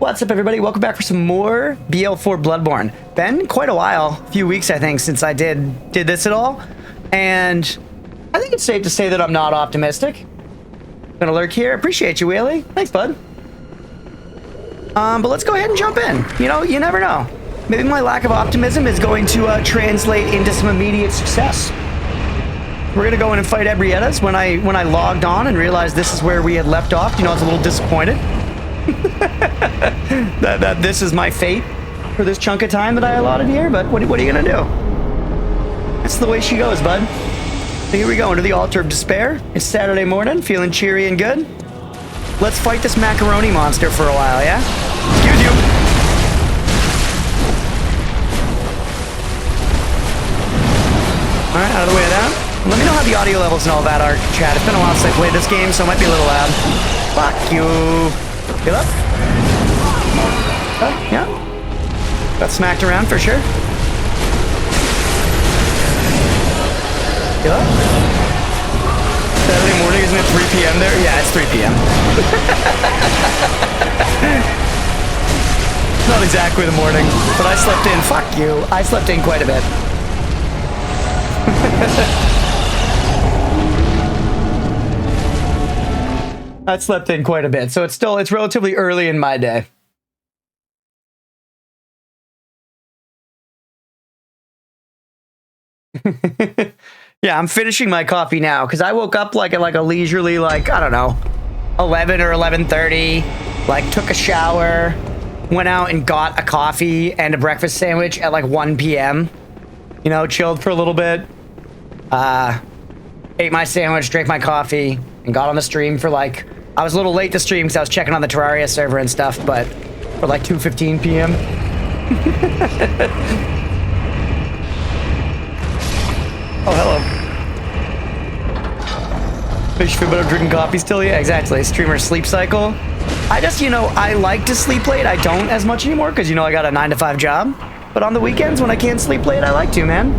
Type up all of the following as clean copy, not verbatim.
What's up, everybody? Welcome back for some more BL4 Bloodborne. Been quite a while, a few weeks, I think, since I did this at all. And I think it's safe to say that I'm not optimistic. Gonna lurk here. Appreciate you, Whaley. Thanks, bud. But let's go ahead and jump in. You know, you never know. Maybe my lack of optimism is going to translate into some immediate success. We're gonna go in and fight Ebrietas. When I logged on and realized this is where we had left off, you know, I was a little disappointed. that this is my fate for this chunk of time that I allotted here, but what are you gonna do? That's the way she goes, bud. So here we go, into the altar of despair. It's Saturday morning, feeling cheery and good. Let's fight this macaroni monster for a while, yeah? Excuse you. Alright, out of the way of that. Let me know how the audio levels and all that are, chat. It's been a while since I played this game, so it might be a little loud. Fuck you. Get up. Oh, yeah. Got smacked around for sure. Get up. Saturday morning, isn't it 3 p.m. there? Yeah, it's 3 p.m. Not exactly the morning, but I slept in. Fuck you. I slept in quite a bit. I slept in quite a bit, so it's relatively early in my day. Yeah, I'm finishing my coffee now because I woke up at a leisurely, I don't know, 11 or 11:30. Took a shower, went out and got a coffee and a breakfast sandwich at 1 p.m. You know, chilled for a little bit. Ate my sandwich, drank my coffee, and got on the stream for I was a little late to stream because I was checking on the Terraria server and stuff, but for 2:15 p.m. Oh, hello. Fish feel better drinking coffee still? Yeah, exactly. Streamer sleep cycle. I just, I like to sleep late. I don't as much anymore because, I got a 9-to-5 job. But on the weekends when I can't sleep late, I like to, man.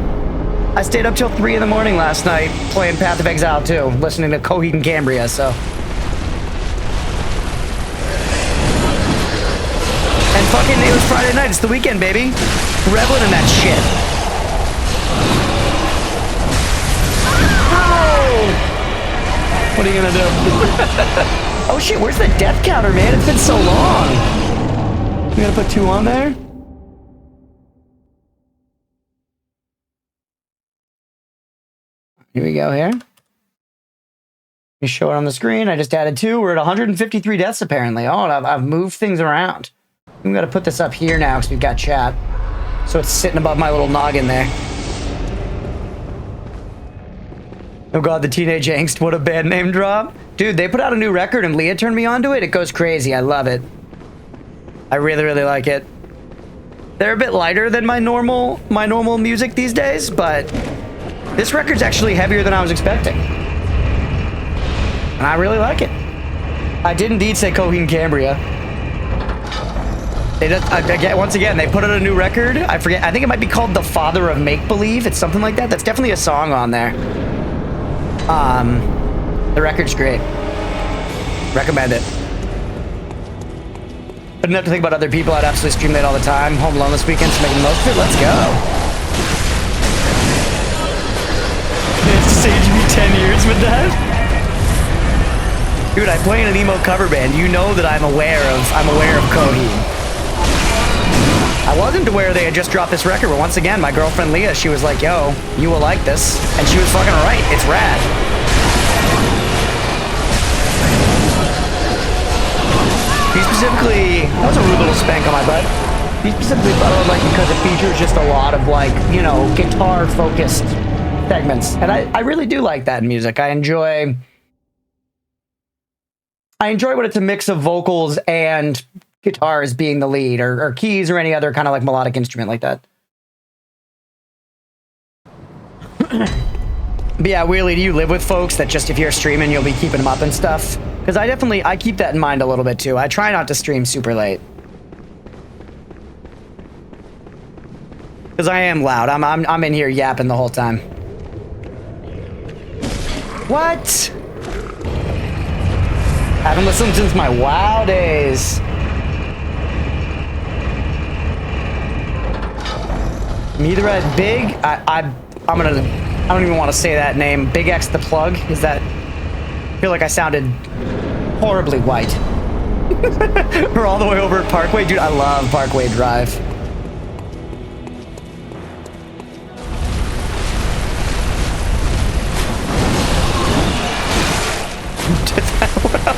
I stayed up till 3 in the morning last night playing Path of Exile 2, listening to Coheed and Cambria, so. And fucking, it was Friday night. It's the weekend, baby. Reveling in that shit. What are you gonna do? Oh shit, where's the death counter, man? It's been so long. You gonna put 2 on there? Here we go here. You show it on the screen. I just added 2. We're at 153 deaths apparently. Oh, and I've moved things around. I'm gonna put this up here now because we've got chat. So it's sitting above my little noggin there. Oh god, the Teenage Angst, what a band name drop. Dude, they put out a new record and Leah turned me on to it. It goes crazy. I love it. I really, really like it. They're a bit lighter than my normal music these days, but this record's actually heavier than I was expecting. And I really like it. I did indeed say Coheed and Cambria. Once again, they put out a new record. I forget, I think it might be called The Father of Make-Believe. It's something like that. That's definitely a song on there. The record's great. Recommend it. I didn't have to think about other people. I'd absolutely stream that all the time. Home alone this weekend, so making the most of it. Let's go. It's saved me 10 years with that. Dude, I play in an emo cover band. You know that I'm aware of Coheed. I wasn't aware they had just dropped this record, but once again, my girlfriend Leah, she was like, yo, you will like this. And she was fucking right. It's rad. He specifically, that was a rude little spank on my butt. He specifically thought I would like because it features just a lot of guitar-focused segments. And I really do like that in music. I enjoy when it's a mix of vocals and guitars being the lead, or keys, or any other kind of melodic instrument like that. But yeah, Wheelie, do you live with folks that just if you're streaming, you'll be keeping them up and stuff? Because I keep that in mind a little bit too. I try not to stream super late. Because I am loud. I'm in here yapping the whole time. What? Haven't listened since my WoW days. Me the Red Big. I don't even want to say that name. Big X the Plug. Is that? I feel like I sounded horribly white. We're all the way over at Parkway, dude. I love Parkway Drive. Did that well.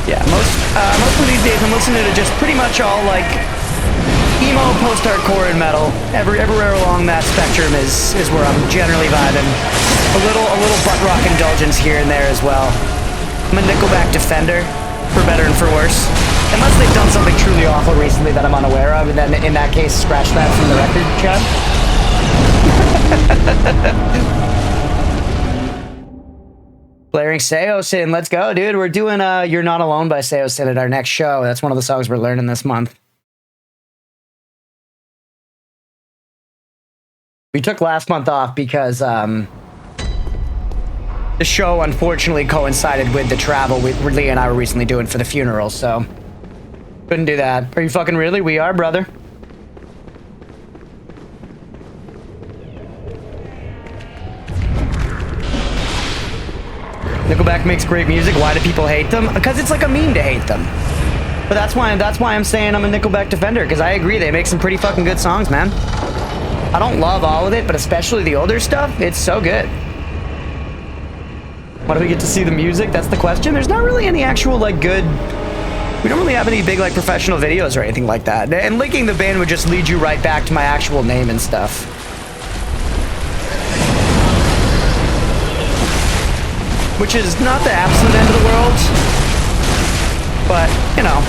Yeah, most of these days I'm listening to just pretty much all like emo, post-hardcore, and metal. Everywhere along that spectrum is where I'm generally vibing. A little butt rock indulgence here and there as well. I'm a Nickelback defender, for better and for worse. Unless they've done something truly awful recently that I'm unaware of, and then in that case, scratch that from the record, Chad. Blaring Seosin, let's go, dude. We're doing You're Not Alone by Seosin at our next show. That's one of the songs we're learning this month. We took last month off because the show unfortunately coincided with the travel Lee and I were recently doing for the funeral, so couldn't do that. Are you fucking really? We are, brother. Nickelback makes great music. Why do people hate them? Because it's like a meme to hate them. But that's why I'm saying I'm a Nickelback defender, because I agree they make some pretty fucking good songs, man. I don't love all of it, but especially the older stuff, it's so good. Why do we get to see the music? That's the question. There's not really any actual like good. We don't really have any big like professional videos or anything like that. And linking the band would just lead you right back to my actual name and stuff. Which is not the absolute end of the world, but, you know,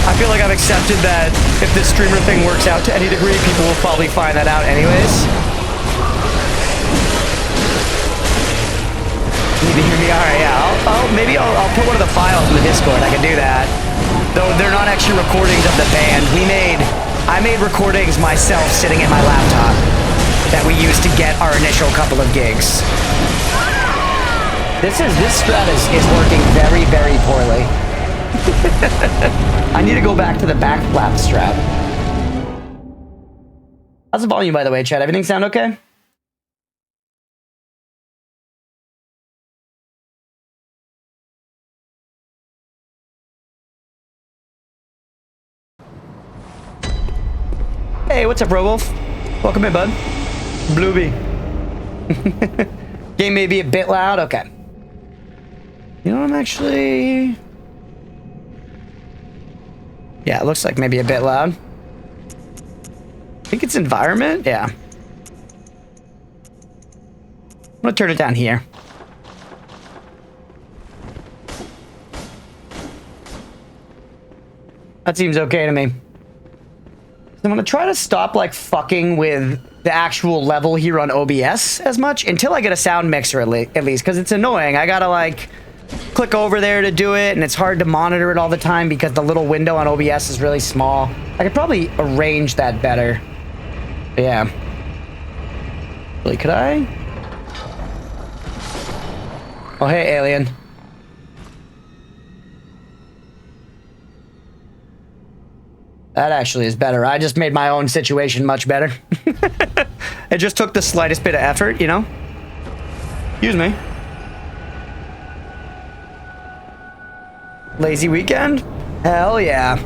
I feel like I've accepted that if this streamer thing works out to any degree, people will probably find that out anyways. Need to hear me? Alright, yeah, maybe I'll put one of the files in the Discord. I can do that. Though they're not actually recordings of the band. I made recordings myself sitting at my laptop that we used to get our initial couple of gigs. This strat is working very, very poorly. I need to go back to the back flap strat. How's the volume, by the way, Chad? Everything sound okay? Hey, what's up, Rowolf? Welcome in, bud. Blueby. Game may be a bit loud. Okay. You know, I'm actually... Yeah, it looks like maybe a bit loud. I think it's environment. Yeah. I'm gonna turn it down here. That seems okay to me. I'm gonna try to stop like fucking with the actual level here on OBS as much until I get a sound mixer at least, because it's annoying. I gotta like click over there to do it, and it's hard to monitor it all the time because the little window on OBS is really small. I could probably arrange that better. But yeah. Really, could I? Oh, hey, alien. That actually is better. I just made my own situation much better. It just took the slightest bit of effort, you know? Excuse me. Lazy weekend? Hell yeah.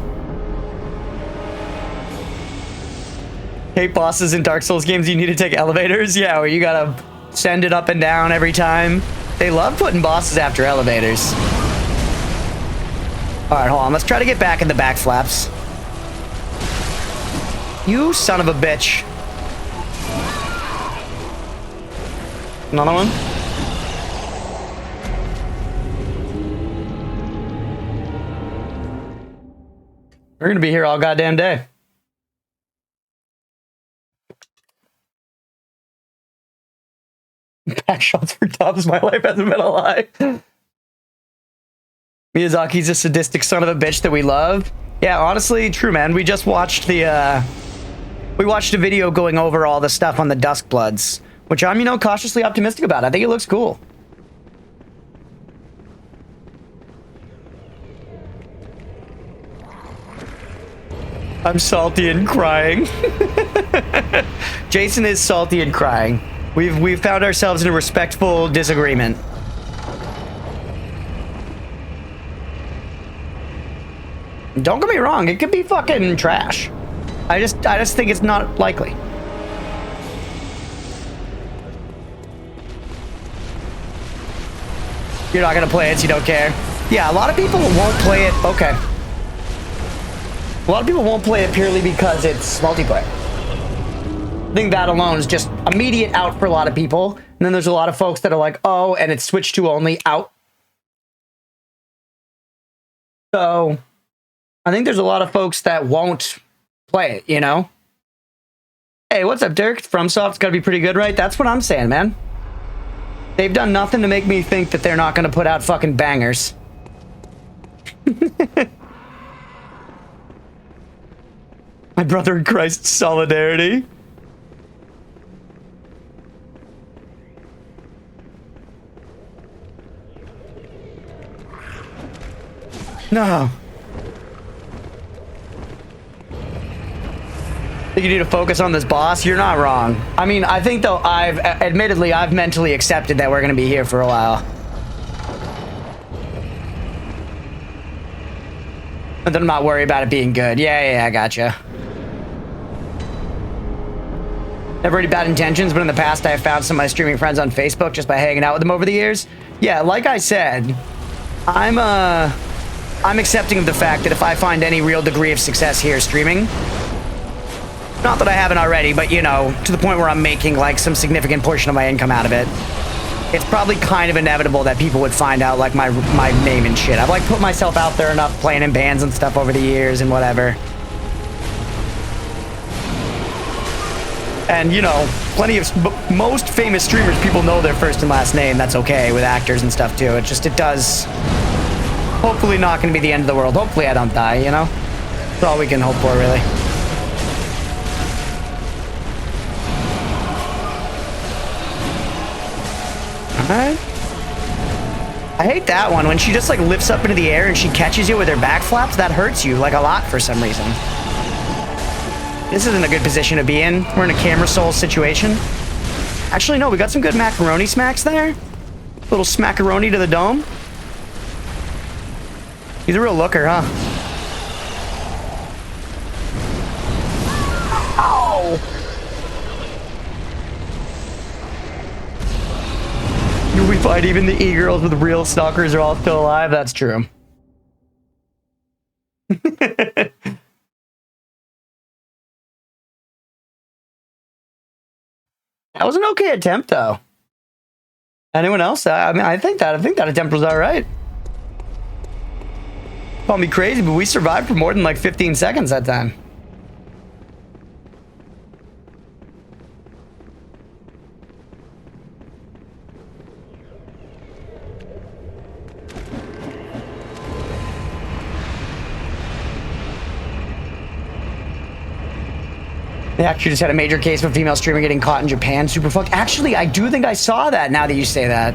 Hate bosses in Dark Souls games, you need to take elevators? Yeah, where you gotta send it up and down every time. They love putting bosses after elevators. Alright, hold on. Let's try to get back in the back flaps. You son of a bitch. Another one? We're gonna be here all goddamn day. Back shots for Dubs. My life hasn't been a lie. Miyazaki's a sadistic son of a bitch that we love. Yeah, honestly, true, man. We just watched the, we watched a video going over all the stuff on the Duskbloods, which I'm, you know, cautiously optimistic about. I think it looks cool. I'm salty and crying. Jason is salty and crying. We've found ourselves in a respectful disagreement. Don't get me wrong, it could be fucking trash. I just think it's not likely. You're not gonna play it, so you don't care. Yeah, a lot of people won't play it. Okay. A lot of people won't play it purely because it's multiplayer. I think that alone is just immediate out for a lot of people. And then there's a lot of folks that are like, oh, and it's switched to only out. So I think there's a lot of folks that won't play it, you know? Hey, what's up, Dirk? FromSoft's got to be pretty good, right? That's what I'm saying, man. They've done nothing to make me think that they're not going to put out fucking bangers. My brother in Christ, solidarity. No. Think you need to focus on this boss? You're not wrong. I mean, I think though admittedly I've mentally accepted that we're gonna be here for a while. But I'm not worried about it being good. Yeah, I gotcha. Never any bad intentions, but in the past I have found some of my streaming friends on Facebook just by hanging out with them over the years. Yeah, like I said, I'm accepting of the fact that if I find any real degree of success here streaming, not that I haven't already, but you know, to the point where I'm making like some significant portion of my income out of it, it's probably kind of inevitable that people would find out like my name and shit. I've like put myself out there enough playing in bands and stuff over the years and whatever. And you know, plenty of most famous streamers, people know their first and last name. That's okay with actors and stuff too. It does. Hopefully not going to be the end of the world. Hopefully I don't die, you know? That's all we can hope for, really. Alright. I hate that one. When she just, like, lifts up into the air and she catches you with her back flaps, that hurts you, like, a lot for some reason. This isn't a good position to be in. We're in a camera soul situation. Actually, no, we got some good macaroni smacks there. Little smackaroni to the dome. He's a real looker, huh? Ow! We find even the e-girls with real stalkers are all still alive. That's true. That was an okay attempt, though. Anyone else? I mean, I think that attempt was all right. Call me crazy, but we survived for more than like 15 seconds that time. They actually just had a major case of a female streamer getting caught in Japan. Super fucked. Actually, I do think I saw that now that you say that.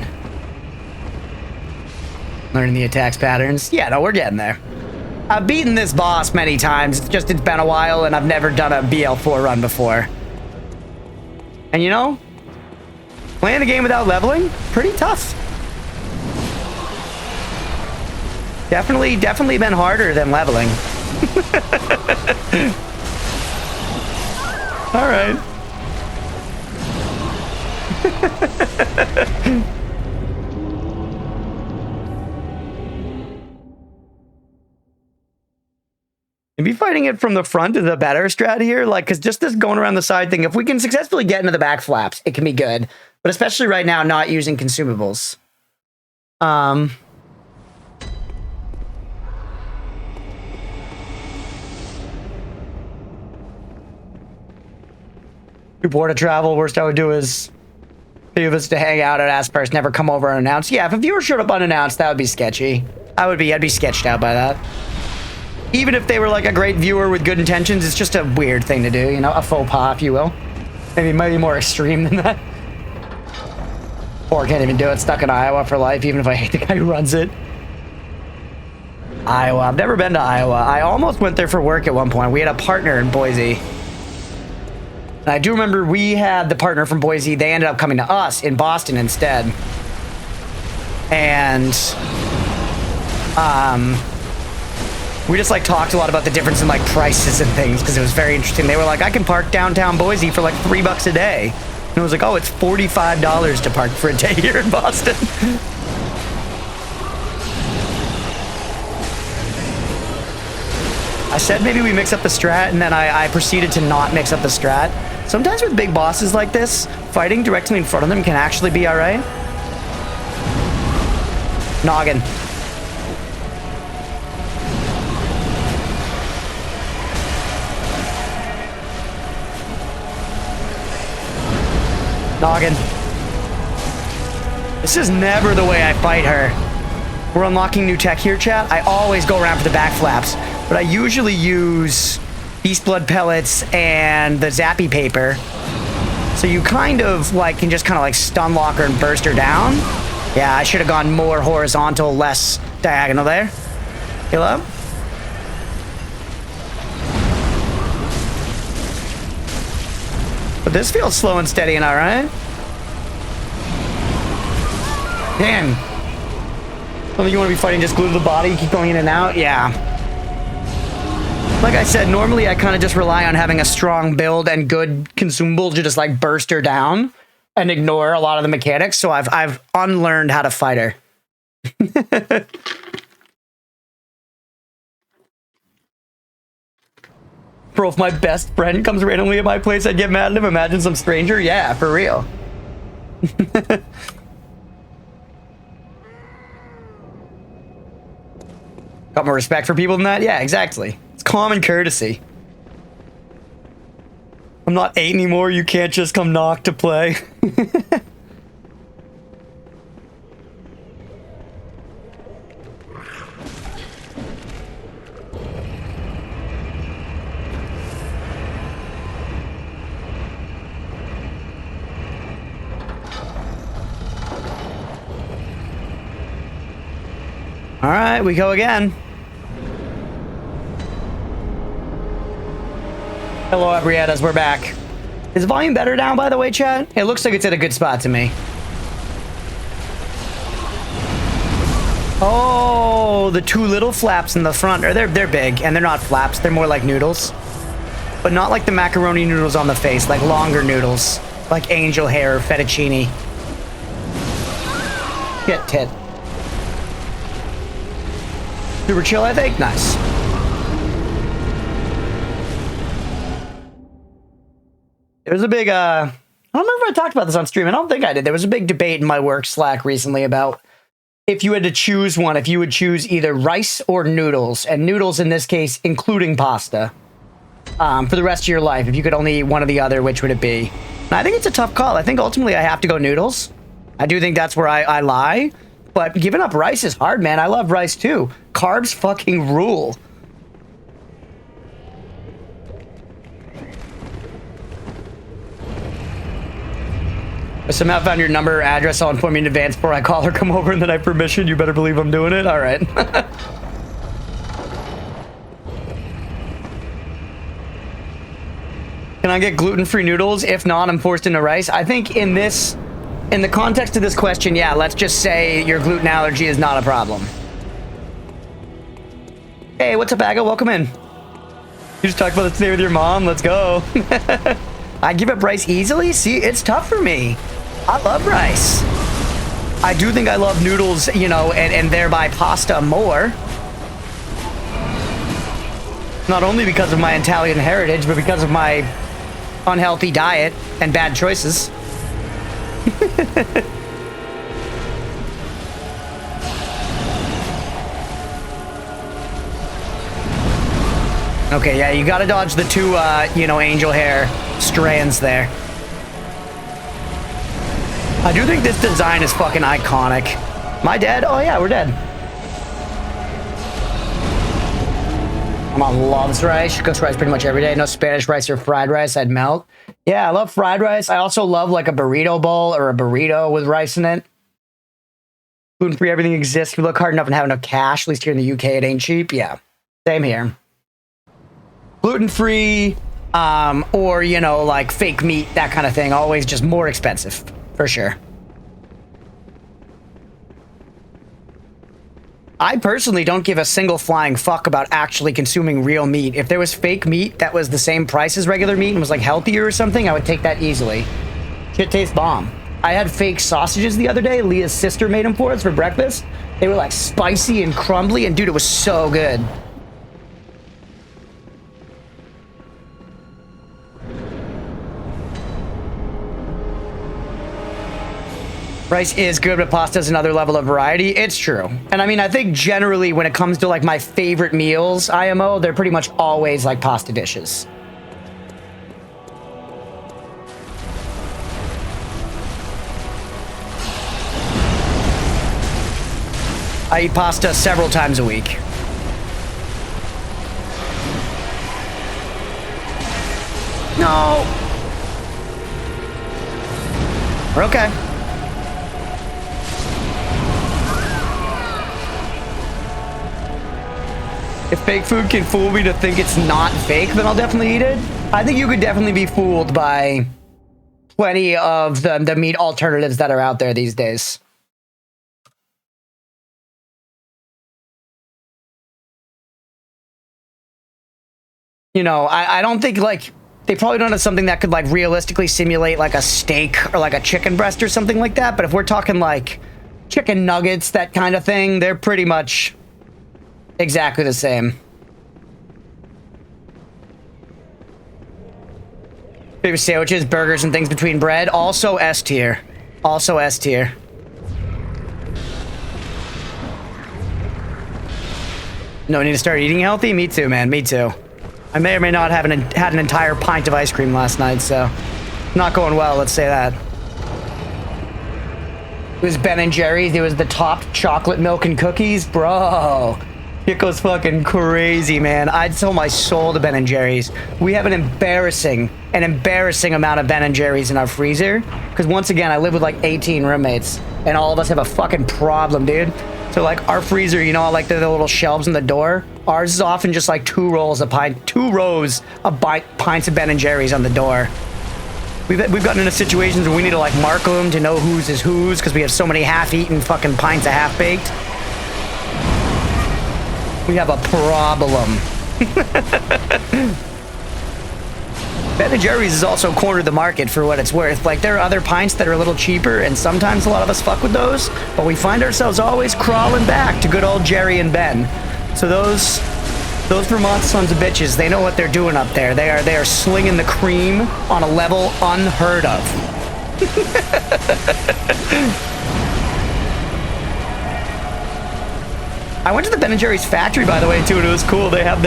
Learning the attacks patterns. Yeah, no, we're getting there. I've beaten this boss many times. It's been a while and I've never done a BL4 run before. And you know, playing the game without leveling, pretty tough. Definitely been harder than leveling. All right. Maybe fighting it from the front is a better strat here, like, because just this going around the side thing, if we can successfully get into the back flaps, it can be good. But especially right now, not using consumables. Too bored to travel. Worst I would do is leave us to hang out at Asperse, never come over unannounced. Yeah, if a viewer showed up unannounced, that would be sketchy. I'd be sketched out by that. Even if they were like a great viewer with good intentions, it's just a weird thing to do, you know, a faux pas, if you will. Maybe it might be more extreme than that. Or can't even do it, stuck in Iowa for life, even if I hate the guy who runs it. Iowa. I've never been to Iowa. I almost went there for work at one point. We had a partner in Boise. And I do remember we had the partner from Boise. They ended up coming to us in Boston instead. And we just like talked a lot about the difference in like prices and things because it was very interesting. They were like, I can park downtown Boise for like $3 a day. And I was like, oh, it's $45 to park for a day here in Boston. I said maybe we mix up the strat, and then I proceeded to not mix up the strat. Sometimes with big bosses like this, fighting directly in front of them can actually be alright. Noggin. Noggin. This is never the way I fight her. We're unlocking new tech here, chat. I always go around for the back flaps, but I usually use beast blood pellets and the zappy paper. So you kind of like can just kind of like stun lock her and burst her down. Yeah, I should have gone more horizontal, less diagonal there. Hello? But this feels slow and steady and alright. Damn. Something you want to be fighting just glue to the body, keep going in and out? Yeah. Like I said, normally I kind of just rely on having a strong build and good consumable to just like burst her down and ignore a lot of the mechanics. So I've unlearned how to fight her. Bro, if my best friend comes randomly at my place, I'd get mad at him. Imagine some stranger. Yeah, for real. Got more respect for people than that? Yeah, exactly. It's common courtesy. I'm not 8 anymore. You can't just come knock to play. All right, we go again. Hello, Abrietas, we're back. Is volume better now, by the way, chat? It looks like it's at a good spot to me. Oh, the two little flaps in the front, or they're big, and they're not flaps, they're more like noodles. But not like the macaroni noodles on the face, like longer noodles, like angel hair or fettuccine. Get tit. Super chill, I think. Nice. There was a big, I don't remember if I talked about this on stream. I don't think I did. There was a big debate in my work Slack recently about if you had to choose one, if you would choose either rice or noodles, and noodles in this case, including pasta, for the rest of your life. If you could only eat one or the other, which would it be? And I think it's a tough call. I think ultimately I have to go noodles. I do think that's where I lie. But giving up rice is hard, man. I love rice too. Carbs fucking rule. I somehow found your number or address. I'll inform you in advance before I call her. Come over and then I have permission. You better believe I'm doing it. All right. Can I get gluten-free noodles? If not, I'm forced into rice. I think in the context of this question, yeah, let's just say your gluten allergy is not a problem. Hey, what's up, Aga? Welcome in. You just talked about this today with your mom. Let's go. I give up rice easily? See, it's tough for me. I love rice. I do think I love noodles, you know, and thereby pasta more. Not only because of my Italian heritage, but because of my unhealthy diet and bad choices. Okay, yeah, you gotta dodge the two, you know, angel hair strands there. I do think this design is fucking iconic. Am I dead? Oh yeah, we're dead. My mom loves rice. She cooks rice pretty much every day. No Spanish rice or fried rice, I'd melt. Yeah, I love fried rice. I also love like a burrito bowl or a burrito with rice in it. Gluten-free, everything exists. We look hard enough and have enough cash. At least here in the UK, it ain't cheap. Yeah, same here. Gluten-free, or, you know, like fake meat, that kind of thing. Always just more expensive, for sure. I personally don't give a single flying fuck about actually consuming real meat. If there was fake meat that was the same price as regular meat and was like healthier or something, I would take that easily. Shit tastes bomb. I had fake sausages the other day. Leah's sister made them for us for breakfast. They were like spicy and crumbly, and dude, it was so good. Rice is good, but pasta is another level of variety. It's true. And I mean, I think generally when it comes to like my favorite meals, IMO, they're pretty much always like pasta dishes. I eat pasta several times a week. No. We're okay. If fake food can fool me to think it's not fake, then I'll definitely eat it. I think you could definitely be fooled by plenty of the meat alternatives that are out there these days. You know, I don't think, like, they probably don't have something that could, like, realistically simulate, like, a steak or, like, a chicken breast or something like that. But if we're talking, like, chicken nuggets, that kind of thing, they're pretty much exactly the same. Favorite sandwiches, burgers, and things between bread. Also S tier. Also S tier. No, I need to start eating healthy? Me too, man. Me too. I may or may not have had an entire pint of ice cream last night, so not going well, let's say that. It was Ben & Jerry's. It was the top chocolate milk and cookies. Bro, it goes fucking crazy, man. I'd sell my soul to Ben & Jerry's. We have an embarrassing amount of Ben & Jerry's in our freezer. Because once again, I live with like 18 roommates, and all of us have a fucking problem, dude. So like our freezer, you know, like the little shelves in the door. Ours is often just like two rows of pints of Ben & Jerry's on the door. We've gotten into situations where we need to like mark them to know whose is whose because we have so many half-eaten fucking pints of half-baked. We have a problem. Ben & Jerry's has also cornered the market for what it's worth. Like, there are other pints that are a little cheaper, and sometimes a lot of us fuck with those, but we find ourselves always crawling back to good old Jerry and Ben. So those Vermont sons of bitches, they know what they're doing up there. They are slinging the cream on a level unheard of. I went to the Ben & Jerry's factory, by the way, too, and it was cool. They have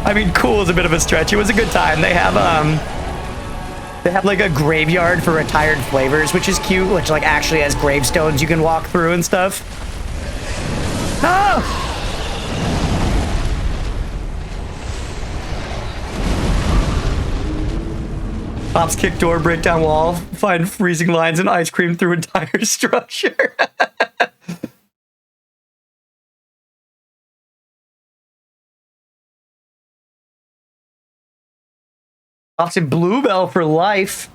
I mean, cool is a bit of a stretch. It was a good time. They have like a graveyard for retired flavors, which is cute, which like actually has gravestones you can walk through and stuff. No! Cops kick door, break down wall, find freezing lines and ice cream through entire structure. Obviously, Bluebell for life.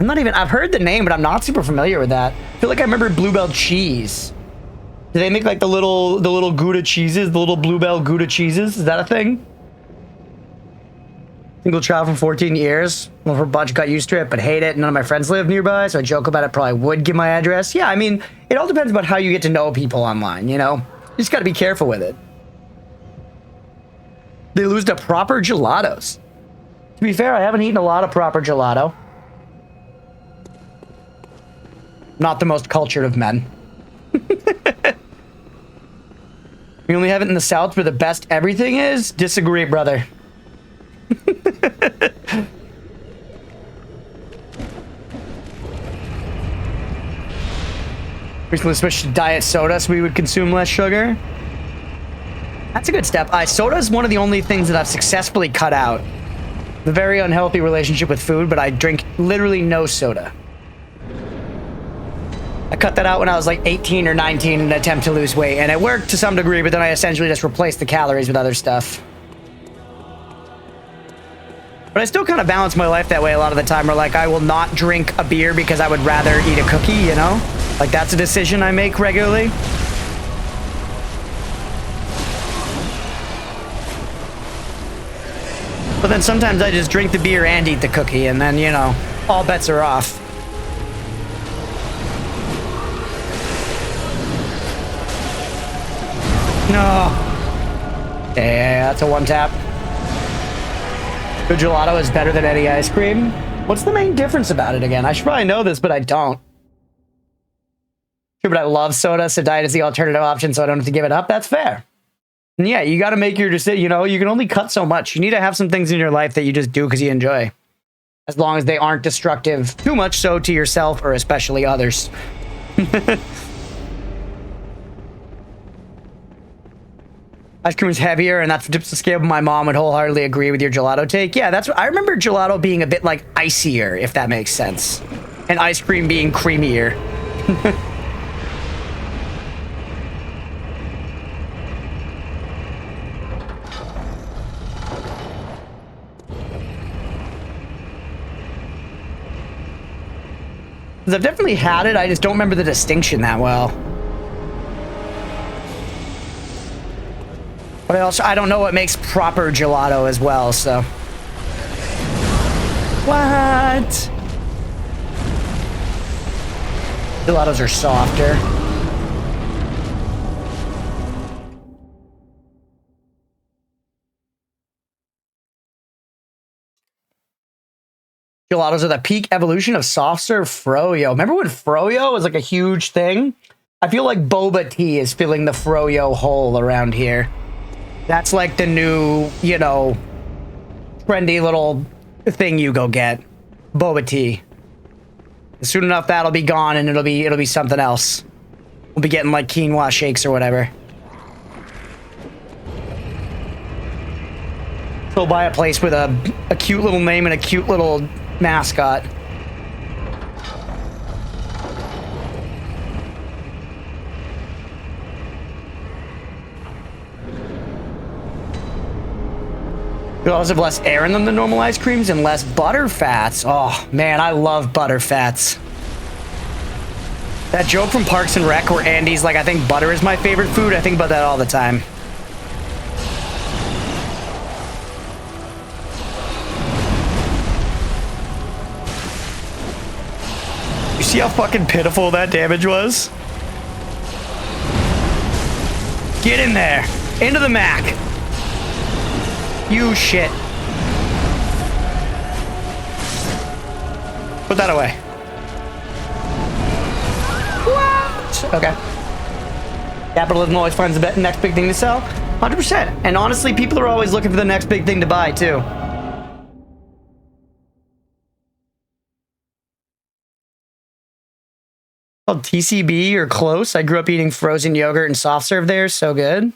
I've heard the name, but I'm not super familiar with that. I feel like I remember Bluebell cheese. Do they make like the little Gouda cheeses, the little Bluebell Gouda cheeses? Is that a thing? Single child for 14 years. Well, for a bunch got used to it, but hate it. None of my friends live nearby, so I joke about it. Probably would give my address. Yeah, I mean, it all depends about how you get to know people online, you know? You just gotta be careful with it. They lose to proper gelatos. To be fair, I haven't eaten a lot of proper gelato. Not the most cultured of men. We only have it in the South where the best everything is? Disagree, brother. Recently switched to diet soda so we would consume less sugar. That's a good step. Soda is one of the only things that I've successfully cut out. The very unhealthy relationship with food, but I drink literally no soda. I cut that out when I was like 18 or 19 in an attempt to lose weight, and it worked to some degree, but then I essentially just replaced the calories with other stuff. But I still kind of balance my life that way a lot of the time, where like I will not drink a beer because I would rather eat a cookie, you know? Like that's a decision I make regularly. But then sometimes I just drink the beer and eat the cookie, and then, you know, all bets are off. No. Yeah, that's a one tap. Good gelato is better than any ice cream. What's the main difference about it again? I should probably know this, but I don't. Sure, but I love soda, so diet is the alternative option, so I don't have to give it up. That's fair. And yeah, you got to make your decision. You know, you can only cut so much. You need to have some things in your life that you just do because you enjoy. As long as they aren't destructive too much so to yourself or especially others. Ice cream is heavier, and that's the tips of scale. My mom would wholeheartedly agree with your gelato take. Yeah, that's what I remember gelato being a bit like icier, if that makes sense. And ice cream being creamier. I've definitely had it, I just don't remember the distinction that well. But I don't know what makes proper gelato as well, so. What? Gelatos are softer. Gelatos are the peak evolution of soft serve froyo. Remember when froyo was like a huge thing? I feel like boba tea is filling the froyo hole around here. That's like the new, you know, trendy little thing you go get. Boba tea. Soon enough that'll be gone and it'll be something else. We'll be getting like quinoa shakes or whatever. Go buy a place with a cute little name and a cute little mascot. They also have less air in them than normal ice creams and less butter fats. Oh man, I love butter fats. That joke from Parks and Rec where Andy's like, I think butter is my favorite food. I think about that all the time. You see how fucking pitiful that damage was? Get in there. Into the Mac. You shit. Put that away. What? Okay. Capitalism always finds the next big thing to sell. 100%. And honestly, people are always looking for the next big thing to buy, too. Called TCB or close. I grew up eating frozen yogurt and soft serve there. So good.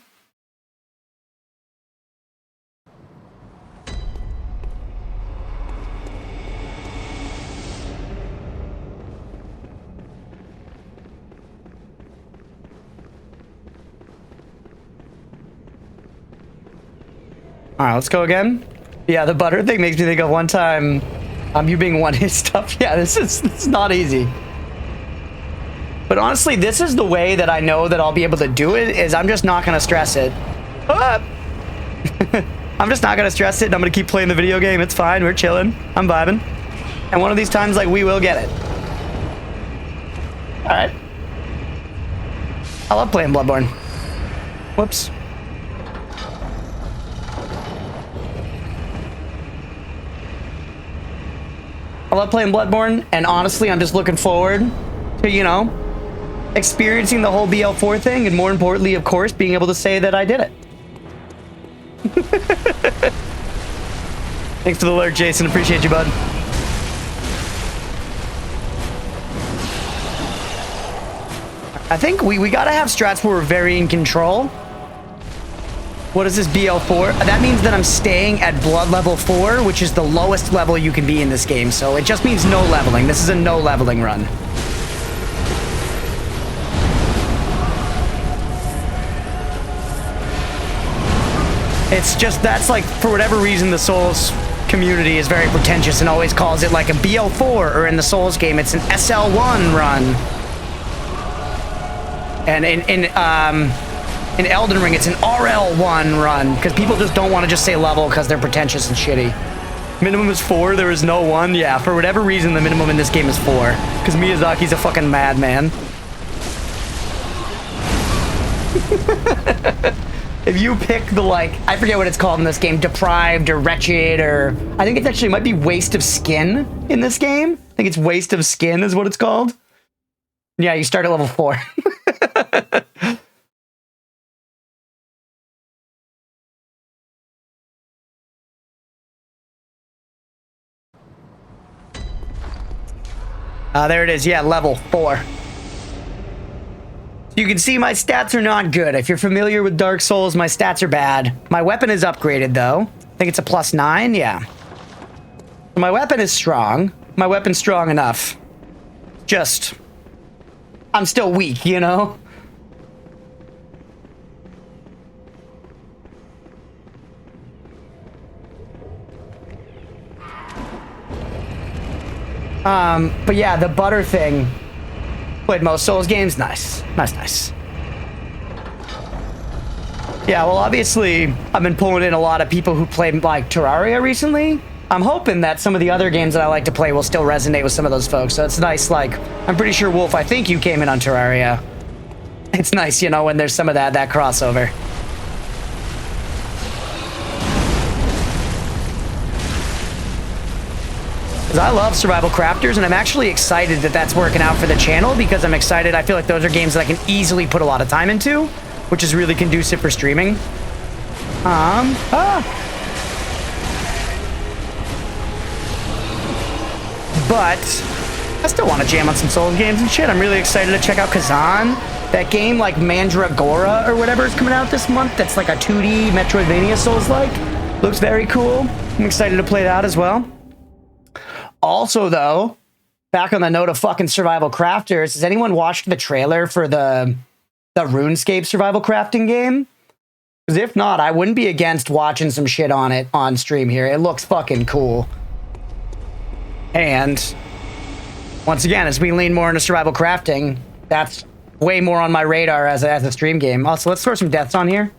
All right, let's go again. Yeah, the butter thing makes me think of one time you being one-hit stuff. Yeah, this is not easy. But honestly, this is the way that I know that I'll be able to do it, is I'm just not going to stress it. Ah! I'm just not going to stress it, and I'm going to keep playing the video game. It's fine. We're chilling. I'm vibing. And one of these times, like, we will get it. All right. I love playing Bloodborne. Whoops. I love playing Bloodborne, and honestly, I'm just looking forward to, you know, experiencing the whole BL4 thing, and more importantly, of course, being able to say that I did it. Thanks for the alert, Jason. Appreciate you, bud. I think we gotta have strats where we're very in control. What is this BL4? That means that I'm staying at blood level 4, which is the lowest level you can be in this game. So it just means no leveling. This is a no leveling run. It's just, that's like, for whatever reason, the Souls community is very pretentious and always calls it like a BL4, or in the Souls game, it's an SL1 run. And in Elden Ring, it's an RL1 run, because people just don't want to just say level because they're pretentious and shitty. Minimum is 4, there is no 1. Yeah, for whatever reason, the minimum in this game is 4. Because Miyazaki's a fucking madman. If you pick the, like, I forget what it's called in this game, deprived or wretched, or I think it actually might be waste of skin in this game. I think it's waste of skin is what it's called. Yeah, you start at level 4. There it is. Yeah, level 4. You can see my stats are not good. If you're familiar with Dark Souls, my stats are bad. My weapon is upgraded, though. I think it's a +9, yeah. My weapon is strong. My weapon's strong enough. Just, I'm still weak, you know? But yeah, the butter thing. Played most Souls games. Nice. Nice. Yeah, well, obviously, I've been pulling in a lot of people who played, like, Terraria recently. I'm hoping that some of the other games that I like to play will still resonate with some of those folks. So it's nice, like, I'm pretty sure, Wolf, I think you came in on Terraria. It's nice, you know, when there's some of that crossover. I love survival crafters, and I'm actually excited that that's working out for the channel, because I'm excited. I feel like those are games that I can easily put a lot of time into, which is really conducive for streaming. But I still want to jam on some Souls games and shit. I'm really excited to check out Kazan. That game, like Mandragora or whatever, is coming out this month. That's like a 2D Metroidvania Souls-like. Looks very cool. I'm excited to play that as well. Also, though, back on the note of fucking survival crafters, has anyone watched the trailer for the RuneScape survival crafting game? Because if not, I wouldn't be against watching some shit on it on stream here. It looks fucking cool. And once again, as we lean more into survival crafting, that's way more on my radar as a stream game. Also, let's throw some deaths on here.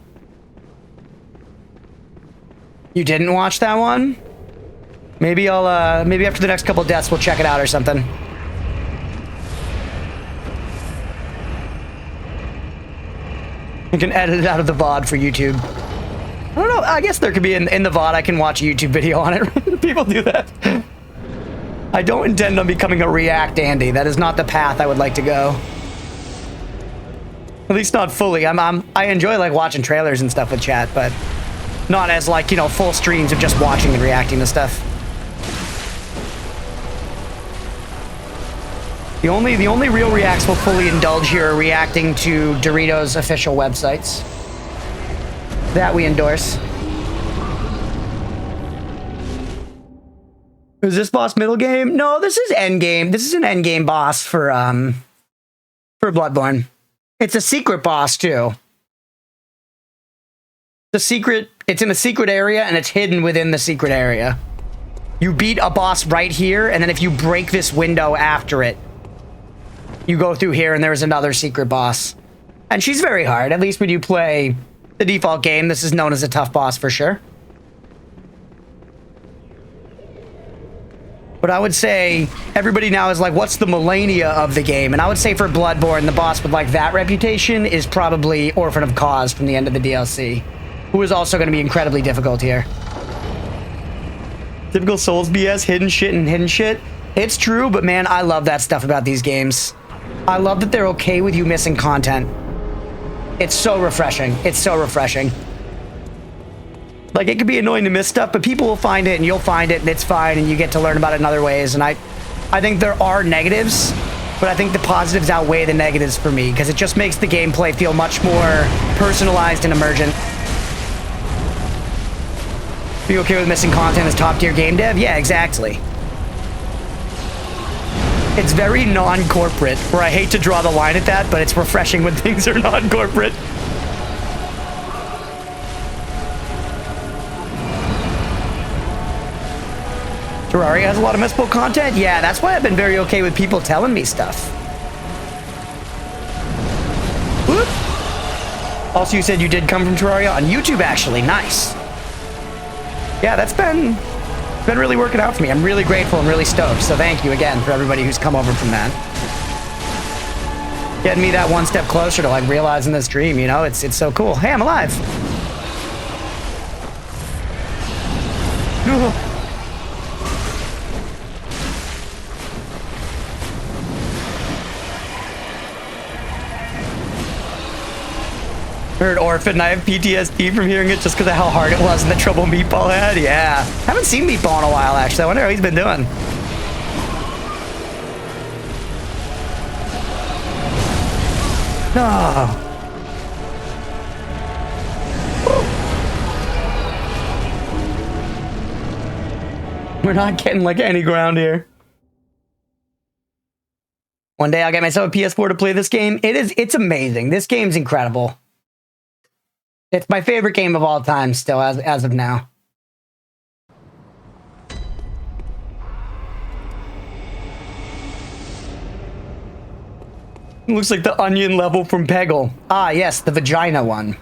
You didn't watch that one? Maybe I'll, maybe after the next couple deaths, we'll check it out or something. You can edit it out of the VOD for YouTube. I don't know, I guess there could be in the VOD, I can watch a YouTube video on it. People do that. I don't intend on becoming a React Andy. That is not the path I would like to go. At least not fully. I enjoy, like, watching trailers and stuff with chat, but not as, like, you know, full streams of just watching and reacting to stuff. The only real reacts we'll fully indulge here are reacting to Doritos' official websites. That we endorse. Is this boss middle game? No, this is end game. This is an end game boss for Bloodborne. It's a secret boss too. It's in a secret area, and it's hidden within the secret area. You beat a boss right here, and then if you break this window after it, you go through here, and there's another secret boss. And she's very hard. At least when you play the default game, this is known as a tough boss for sure. But I would say everybody now is like, what's the millennia of the game? And I would say for Bloodborne, the boss with like that reputation is probably Orphan of Cause from the end of the DLC, who is also going to be incredibly difficult here. Typical Souls BS, hidden shit and hidden shit. It's true, but man, I love that stuff about these games. I love that they're okay with you missing content. It's so refreshing. It's so refreshing. Like, it could be annoying to miss stuff, but people will find it, and you'll find it, and it's fine, and you get to learn about it in other ways. And I think there are negatives, but I think the positives outweigh the negatives for me, because it just makes the gameplay feel much more personalized and emergent. Be okay with missing content as top-tier game dev? Yeah, exactly. It's very non-corporate, where I hate to draw the line at that, but it's refreshing when things are non-corporate. Terraria has a lot of missable content? Yeah, that's why I've been very okay with people telling me stuff. Whoop. Also, you said you did come from Terraria on YouTube, actually. Nice. Yeah, that's been really working out for me. I'm really grateful and really stoked. So thank you again for everybody who's come over from that. Getting me that one step closer to like realizing this dream, you know? It's so cool. Hey, I'm alive. Heard Orphan, I have PTSD from hearing it just because of how hard it was and the trouble Meatball had. Yeah. Haven't seen Meatball in a while, actually. I wonder how he's been doing. Oh. We're not getting like any ground here. One day I'll get myself a PS4 to play this game. It's amazing. This game's incredible. It's my favorite game of all time still, as of now. It looks like the onion level from Peggle. Ah, yes, the vagina one.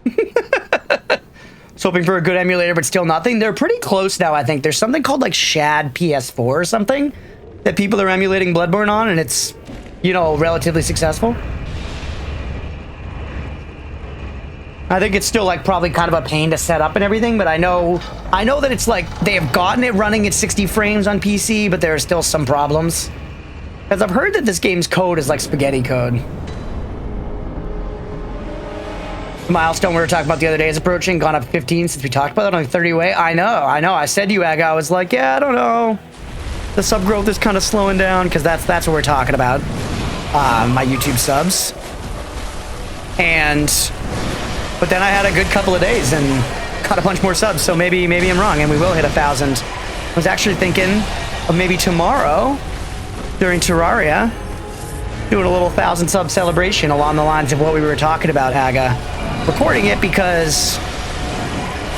Was hoping for a good emulator, but still nothing. They're pretty close now, I think. There's something called like Shad PS4 or something that people are emulating Bloodborne on, and it's, you know, relatively successful. I think it's still like probably kind of a pain to set up and everything, but I know that it's like they have gotten it running at 60 frames on PC, but there are still some problems. Because I've heard that this game's code is like spaghetti code. The milestone we were talking about the other day is approaching, gone up 15 since we talked about it, only 30 away. I know. I said to you, Aga, I was like, yeah, I don't know. The sub growth is kind of slowing down, because that's what we're talking about. My YouTube subs. But then I had a good couple of days and got a bunch more subs, so maybe I'm wrong and we will hit 1,000. I was actually thinking of maybe tomorrow during Terraria doing a little 1,000 sub celebration along the lines of what we were talking about, Haga. Recording it because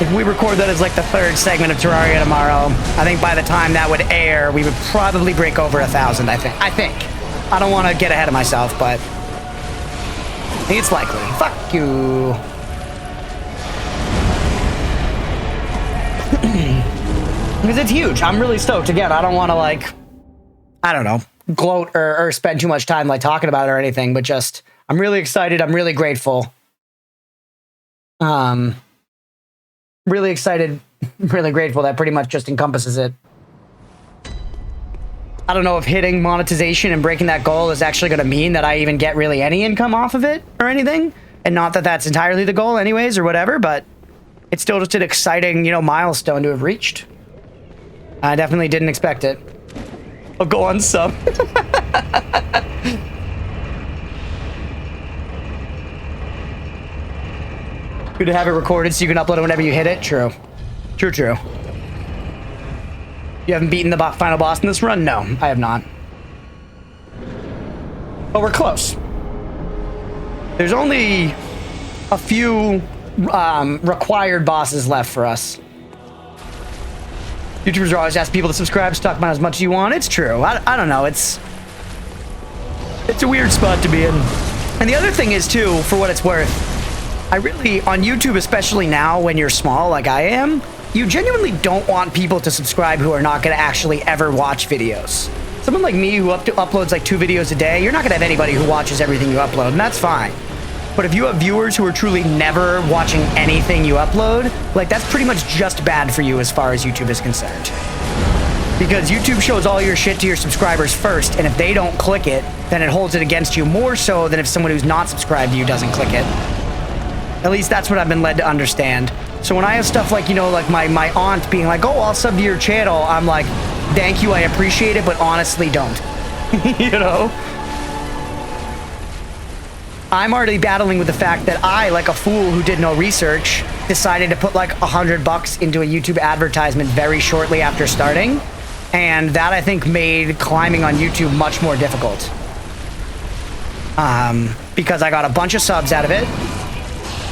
if we record that as like the third segment of Terraria tomorrow, I think by the time that would air, we would probably break over 1,000, I think. I don't want to get ahead of myself, but I think it's likely. Fuck you. Because it's huge. I'm really stoked. Again, I don't want to like, I don't know, gloat or spend too much time like talking about it or anything, but just, I'm really excited. I'm really grateful. Really excited, really grateful. That pretty much just encompasses it. I don't know if hitting monetization and breaking that goal is actually going to mean that I even get really any income off of it or anything. And not that that's entirely the goal anyways or whatever, but it's still just an exciting, you know, milestone to have reached. I definitely didn't expect it. I'll go on sub. Good to have it recorded so you can upload it whenever you hit it. True. True. You haven't beaten the final boss in this run? No, I have not. But we're close. There's only a few required bosses left for us. YouTubers are always asking people to subscribe, talk about as much as you want. It's true. I don't know. It's a weird spot to be in. And the other thing is, too, for what it's worth, I really, on YouTube, especially now when you're small like I am, you genuinely don't want people to subscribe who are not going to actually ever watch videos. Someone like me who uploads like 2 videos a day, you're not going to have anybody who watches everything you upload, and that's fine. But if you have viewers who are truly never watching anything you upload, like that's pretty much just bad for you as far as YouTube is concerned. Because YouTube shows all your shit to your subscribers first, and if they don't click it, then it holds it against you more so than if someone who's not subscribed to you doesn't click it. At least that's what I've been led to understand. So when I have stuff like, you know, like my aunt being like, oh, I'll sub to your channel, I'm like, thank you, I appreciate it, but honestly don't. You know? I'm already battling with the fact that I, like a fool who did no research, decided to put like $100 into a YouTube advertisement very shortly after starting. And that, I think, made climbing on YouTube much more difficult. Because I got a bunch of subs out of it.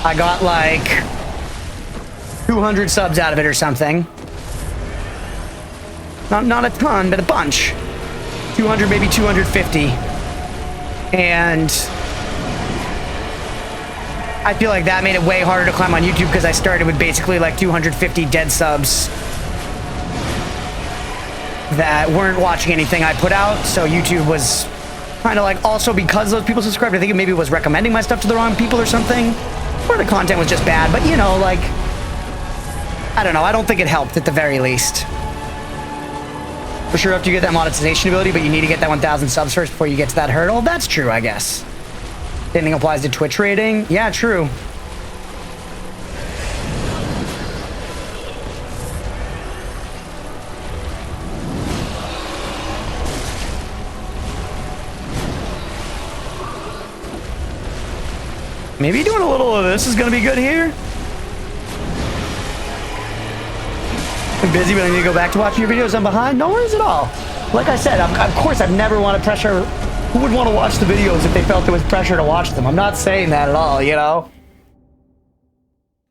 I got like 200 subs out of it or something. Not a ton, but a bunch. 200, maybe 250. And I feel like that made it way harder to climb on YouTube because I started with basically like 250 dead subs that weren't watching anything I put out. So YouTube was kind of like, also because those people subscribed, I think it maybe was recommending my stuff to the wrong people or something, or the content was just bad. But you know, like, I don't know, I don't think it helped at the very least. For sure, after you get that monetization ability, but you need to get that 1,000 subs first before you get to that hurdle. That's true, I guess. Same thing applies to Twitch rating. Yeah, true. Maybe doing a little of this is going to be good here. I'm busy, but I need to go back to watching your videos. I'm behind. No worries at all. Like I said, of course, I've never want to pressure. Who would want to watch the videos if they felt there was pressure to watch them? I'm not saying that at all, you know?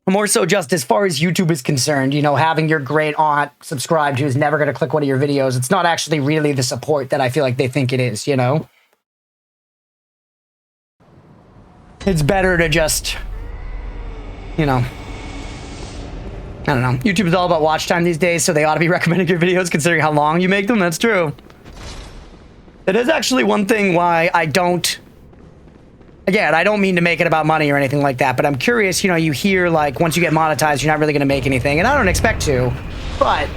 More so just as far as YouTube is concerned, you know, having your great aunt subscribed who's never going to click one of your videos, it's not actually really the support that I feel like they think it is, you know? It's better to just, you know, I don't know. YouTube is all about watch time these days, so they ought to be recommending your videos considering how long you make them. That's true. It is actually one thing why I don't... Again, I don't mean to make it about money or anything like that, but I'm curious, you know, you hear, like, once you get monetized, you're not really going to make anything, and I don't expect to, but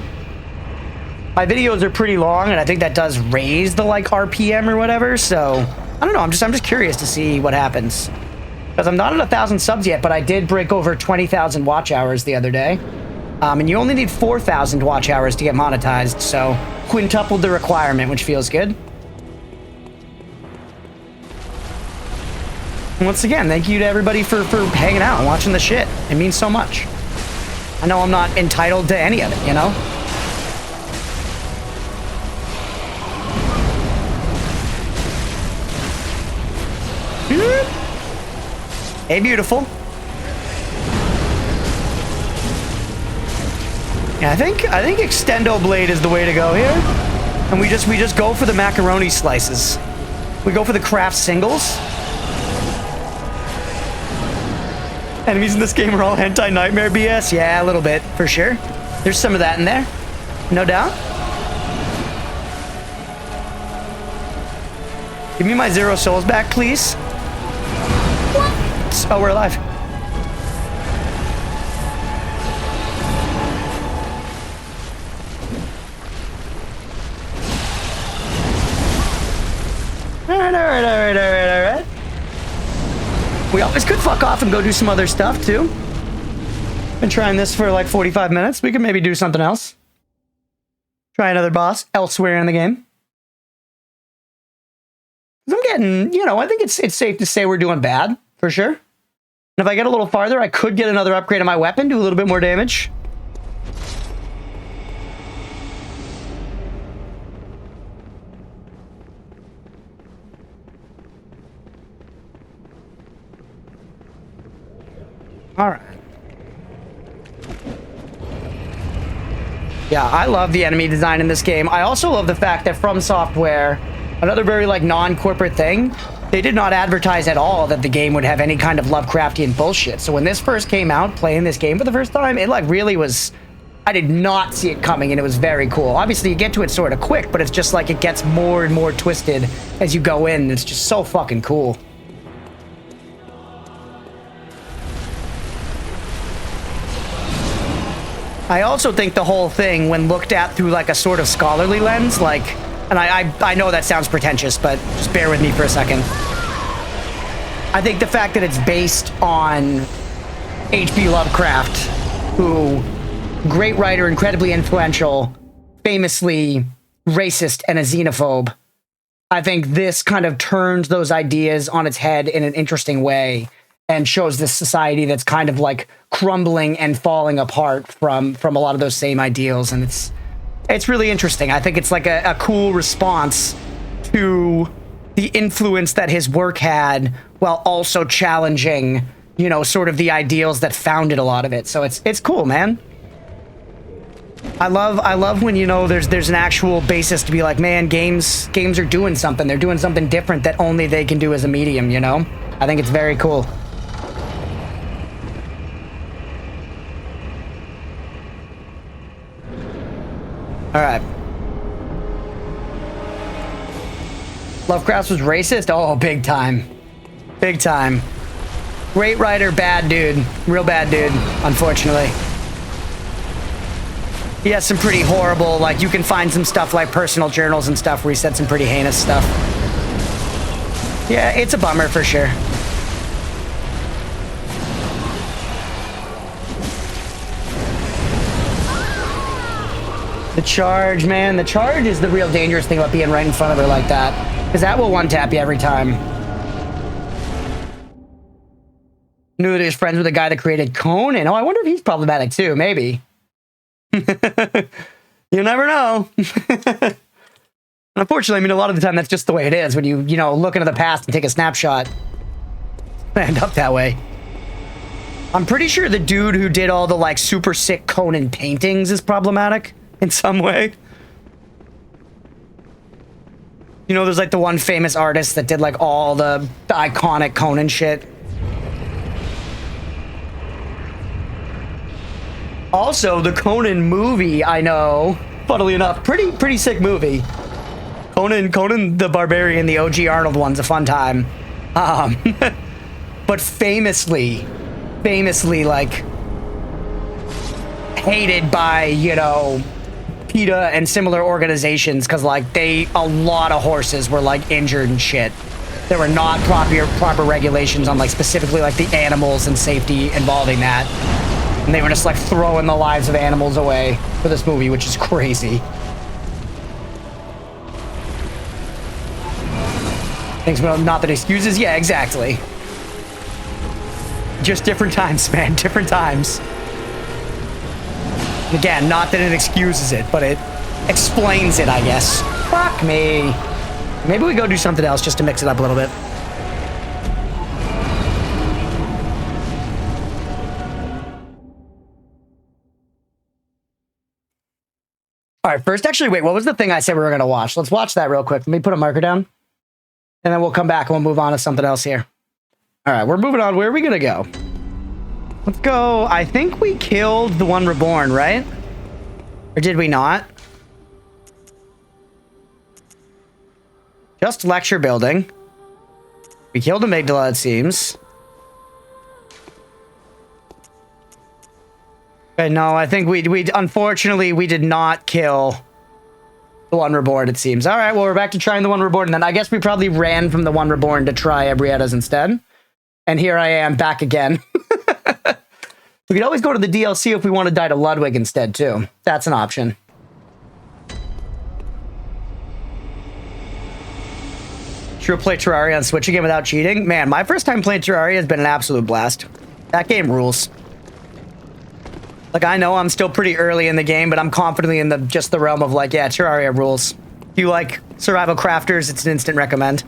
my videos are pretty long, and I think that does raise the, like, RPM or whatever, so I don't know. I'm just curious to see what happens. Because I'm not at 1,000 subs yet, but I did break over 20,000 watch hours the other day. And you only need 4,000 watch hours to get monetized, so quintupled the requirement, which feels good. And once again, thank you to everybody for hanging out and watching the shit. It means so much. I know I'm not entitled to any of it, you know? Hey, beautiful. Yeah, I think Extendo Blade is the way to go here. And we just go for the macaroni slices. We go for the craft singles. Enemies in this game are all hentai nightmare BS. Yeah, a little bit, for sure. There's some of that in there. No doubt. Give me my 0 souls back, please. Oh, we're alive. All right. We always could fuck off and go do some other stuff, too. Been trying this for like 45 minutes. We could maybe do something else. Try another boss elsewhere in the game. I'm getting, you know, I think it's safe to say we're doing bad, for sure. And if I get a little farther, I could get another upgrade on my weapon, do a little bit more damage. All right. Yeah, I love the enemy design in this game. I also love the fact that FromSoft, another very like non-corporate thing, they did not advertise at all that the game would have any kind of Lovecraftian bullshit. So when this first came out, playing this game for the first time, it like really was, I did not see it coming, and it was very cool. Obviously you get to it sort of quick, but it's just like it gets more and more twisted as you go in. It's just so fucking cool. I also think the whole thing, when looked at through like a sort of scholarly lens, like, and I know that sounds pretentious, but just bear with me for a second. I think the fact that it's based on H.P. Lovecraft, who, great writer, incredibly influential, famously racist and a xenophobe, I think this kind of turns those ideas on its head in an interesting way and shows this society that's kind of like crumbling and falling apart from a lot of those same ideals. And it's really interesting. I think it's like a cool response to the influence that his work had while also challenging, you know, sort of the ideals that founded a lot of it. So it's cool, man. I love when, you know, there's an actual basis to be like, man, games are doing something. They're doing something different that only they can do as a medium, you know? I think it's very cool. All right. Lovecraft was racist? Oh, big time. Big time. Great writer, bad dude. Real bad dude, unfortunately. He has some pretty horrible, like, you can find some stuff like personal journals and stuff where he said some pretty heinous stuff. Yeah, it's a bummer for sure. The charge, man. The charge is the real dangerous thing about being right in front of her like that. Because that will one-tap you every time. Knew that he was friends with the guy that created Conan. Oh, I wonder if he's problematic too. Maybe. You never know. Unfortunately, I mean, a lot of the time that's just the way it is. When you know, look into the past and take a snapshot. I end up that way. I'm pretty sure the dude who did all the, like, super sick Conan paintings is problematic in some way. You know, there's, like, the one famous artist that did, like, all the iconic Conan shit. Also, the Conan movie, I know, funnily enough, pretty sick movie. Conan the Barbarian, the OG Arnold one's a fun time. But famously, like, hated by, you know, PETA and similar organizations because, like, a lot of horses were, like, injured and shit. There were not proper regulations on, like, specifically, like, the animals and safety involving that. And they were just, like, throwing the lives of animals away for this movie, which is crazy. Thanks, but not that excuses. Yeah, exactly. Just different times, man. Different times. Again, not that it excuses it, but it explains it, I guess. Fuck me. Maybe we go do something else just to mix it up a little bit. All right, first, actually, wait, what was the thing I said we were going to watch? Let's watch that real quick. Let me put a marker down. And then we'll come back and we'll move on to something else here. All right, we're moving on. Where are we going to go? Let's go. I think we killed the one reborn, right? Or did we not? Just lecture building. We killed amygdala, it seems. Okay, no, I think we unfortunately, we did not kill the one reborn, it seems. All right, well, we're back to trying the one reborn, and then I guess we probably ran from the one reborn to try Ebrietta's instead. And here I am, back again. We could always go to the DLC if we want to die to Ludwig instead, too. That's an option. Sure, play Terraria on Switch again without cheating? Man, my first time playing Terraria has been an absolute blast. That game rules. Like, I know I'm still pretty early in the game, but I'm confidently in just the realm of, like, yeah, Terraria rules. If you like survival crafters, it's an instant recommend.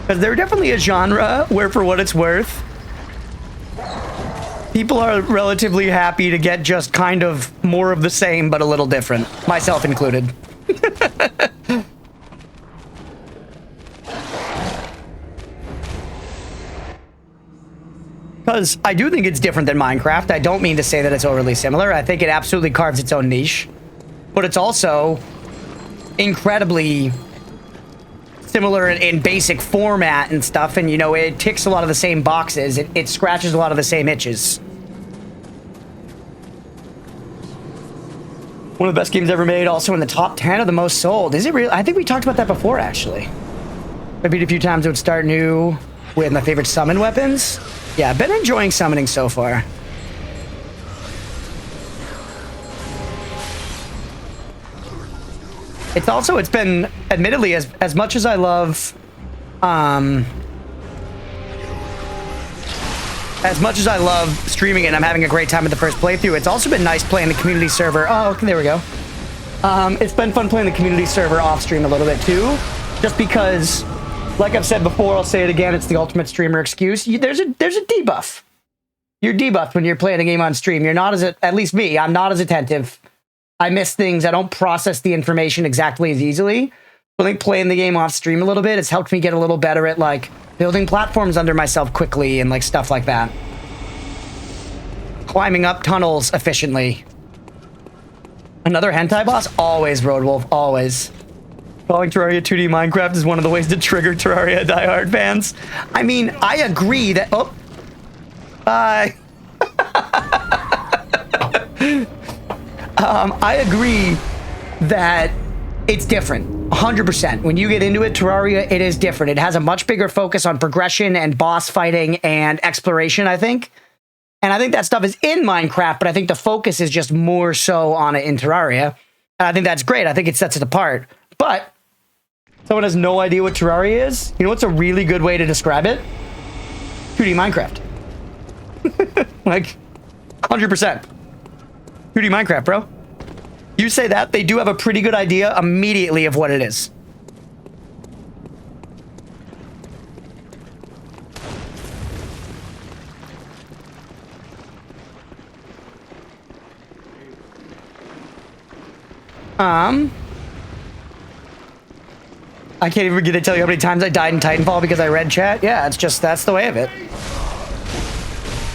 Because they're definitely a genre where, for what it's worth, people are relatively happy to get just kind of more of the same, but a little different. Myself included. Because I do think it's different than Minecraft. I don't mean to say that it's overly similar. I think it absolutely carves its own niche. But it's also incredibly similar in basic format and stuff. And, you know, it ticks a lot of the same boxes. It scratches a lot of the same itches. One of the best games ever made. Also in the top 10 of the most sold. Is it real? I think we talked about that before, actually. I beat a few times. It would start new with my favorite summon weapons. Yeah, I've been enjoying summoning so far. It's been, admittedly, as much as I love, as much as I love streaming it and I'm having a great time with the first playthrough, it's also been nice playing the community server. Oh, okay, there we go. It's been fun playing the community server off stream a little bit too, just because, like I've said before, I'll say it again, it's the ultimate streamer excuse. There's a debuff. you're debuffed when you're playing a game on stream. You're not at least me, I'm not as attentive. I miss things. I don't process the information exactly as easily. I think playing the game off stream a little bit has helped me get a little better at like building platforms under myself quickly and like stuff like that. Climbing up tunnels efficiently. Another hentai boss? Always, Roadwolf, always. Calling Terraria 2D Minecraft is one of the ways to trigger Terraria diehard fans. I mean, I agree that... Oh. Bye. I agree that it's different. 100%. When you get into it, Terraria, it is different. It has a much bigger focus on progression and boss fighting and exploration, I think. And I think that stuff is in Minecraft, but I think the focus is just more so on it in Terraria. And I think that's great. I think it sets it apart. But someone has no idea what Terraria is. You know what's a really good way to describe it? 2D Minecraft. Like, 100%. 2D Minecraft, bro. You say that, they do have a pretty good idea immediately of what it is. I can't even begin to tell you how many times I died in Titanfall because I read chat. Yeah, it's just, that's the way of it.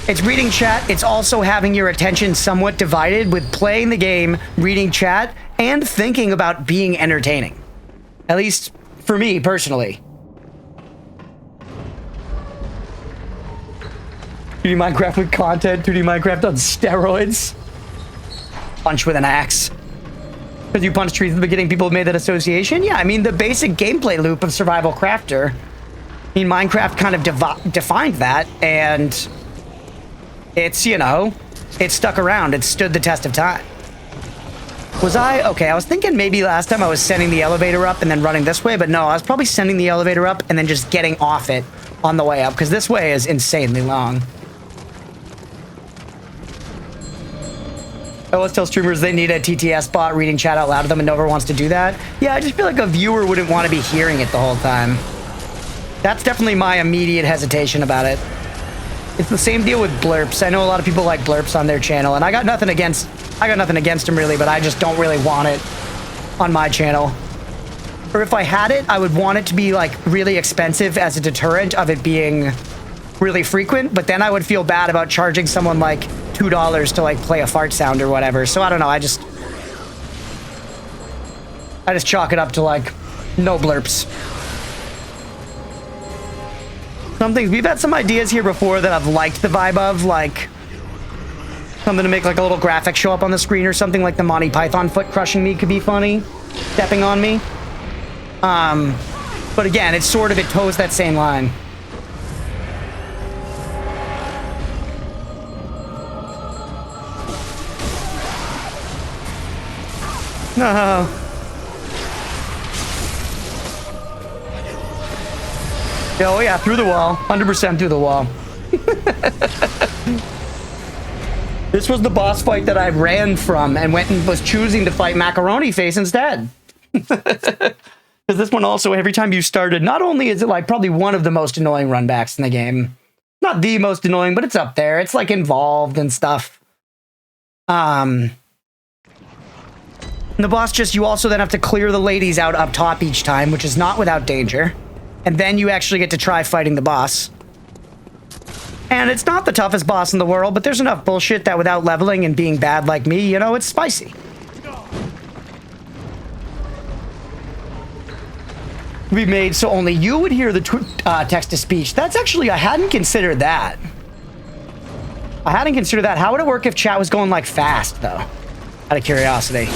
It's reading chat. It's also having your attention somewhat divided with playing the game, reading chat, and thinking about being entertaining. At least for me, personally. 2D Minecraft with content, 2D Minecraft on steroids. Punch with an axe. Because you punch trees at the beginning, people have made that association? Yeah, I mean, the basic gameplay loop of Survival Crafter. I mean, Minecraft kind of defined that, and it's, you know, it stuck around. It stood the test of time. Was I? Okay, I was thinking maybe last time I was sending the elevator up and then running this way, but no, I was probably sending the elevator up and then just getting off it on the way up, because this way is insanely long. I always tell streamers they need a TTS bot reading chat out loud to them, and nobody wants to do that. Yeah, I just feel like a viewer wouldn't want to be hearing it the whole time. That's definitely my immediate hesitation about it. It's the same deal with blurps. I know a lot of people like blurps on their channel, and I got nothing against them really, but I just don't really want it on my channel. Or if I had it, I would want it to be like really expensive as a deterrent of it being really frequent, but then I would feel bad about charging someone like $2 to like play a fart sound or whatever. So I don't know, I just chalk it up to like no blurps. Some things, we've had some ideas here before that I've liked the vibe of, like something to make like a little graphic show up on the screen or something, like the Monty Python foot crushing me could be funny, stepping on me. But again, it's sort of, it toes that same line. No. Oh yeah, through the wall. 100% through the wall. This was the boss fight that I ran from and went and was choosing to fight Macaroni Face instead. Because this one also, every time you started, not only is it like probably one of the most annoying runbacks in the game. Not the most annoying, but it's up there. It's like involved and stuff. The boss just, you also then have to clear the ladies out up top each time, which is not without danger. And then you actually get to try fighting the boss. And it's not the toughest boss in the world, but there's enough bullshit that without leveling and being bad like me, you know, it's spicy. Be made so only you would hear the text-to-speech. That's actually, I hadn't considered that. I hadn't considered that. How would it work if chat was going like fast, though? Out of curiosity.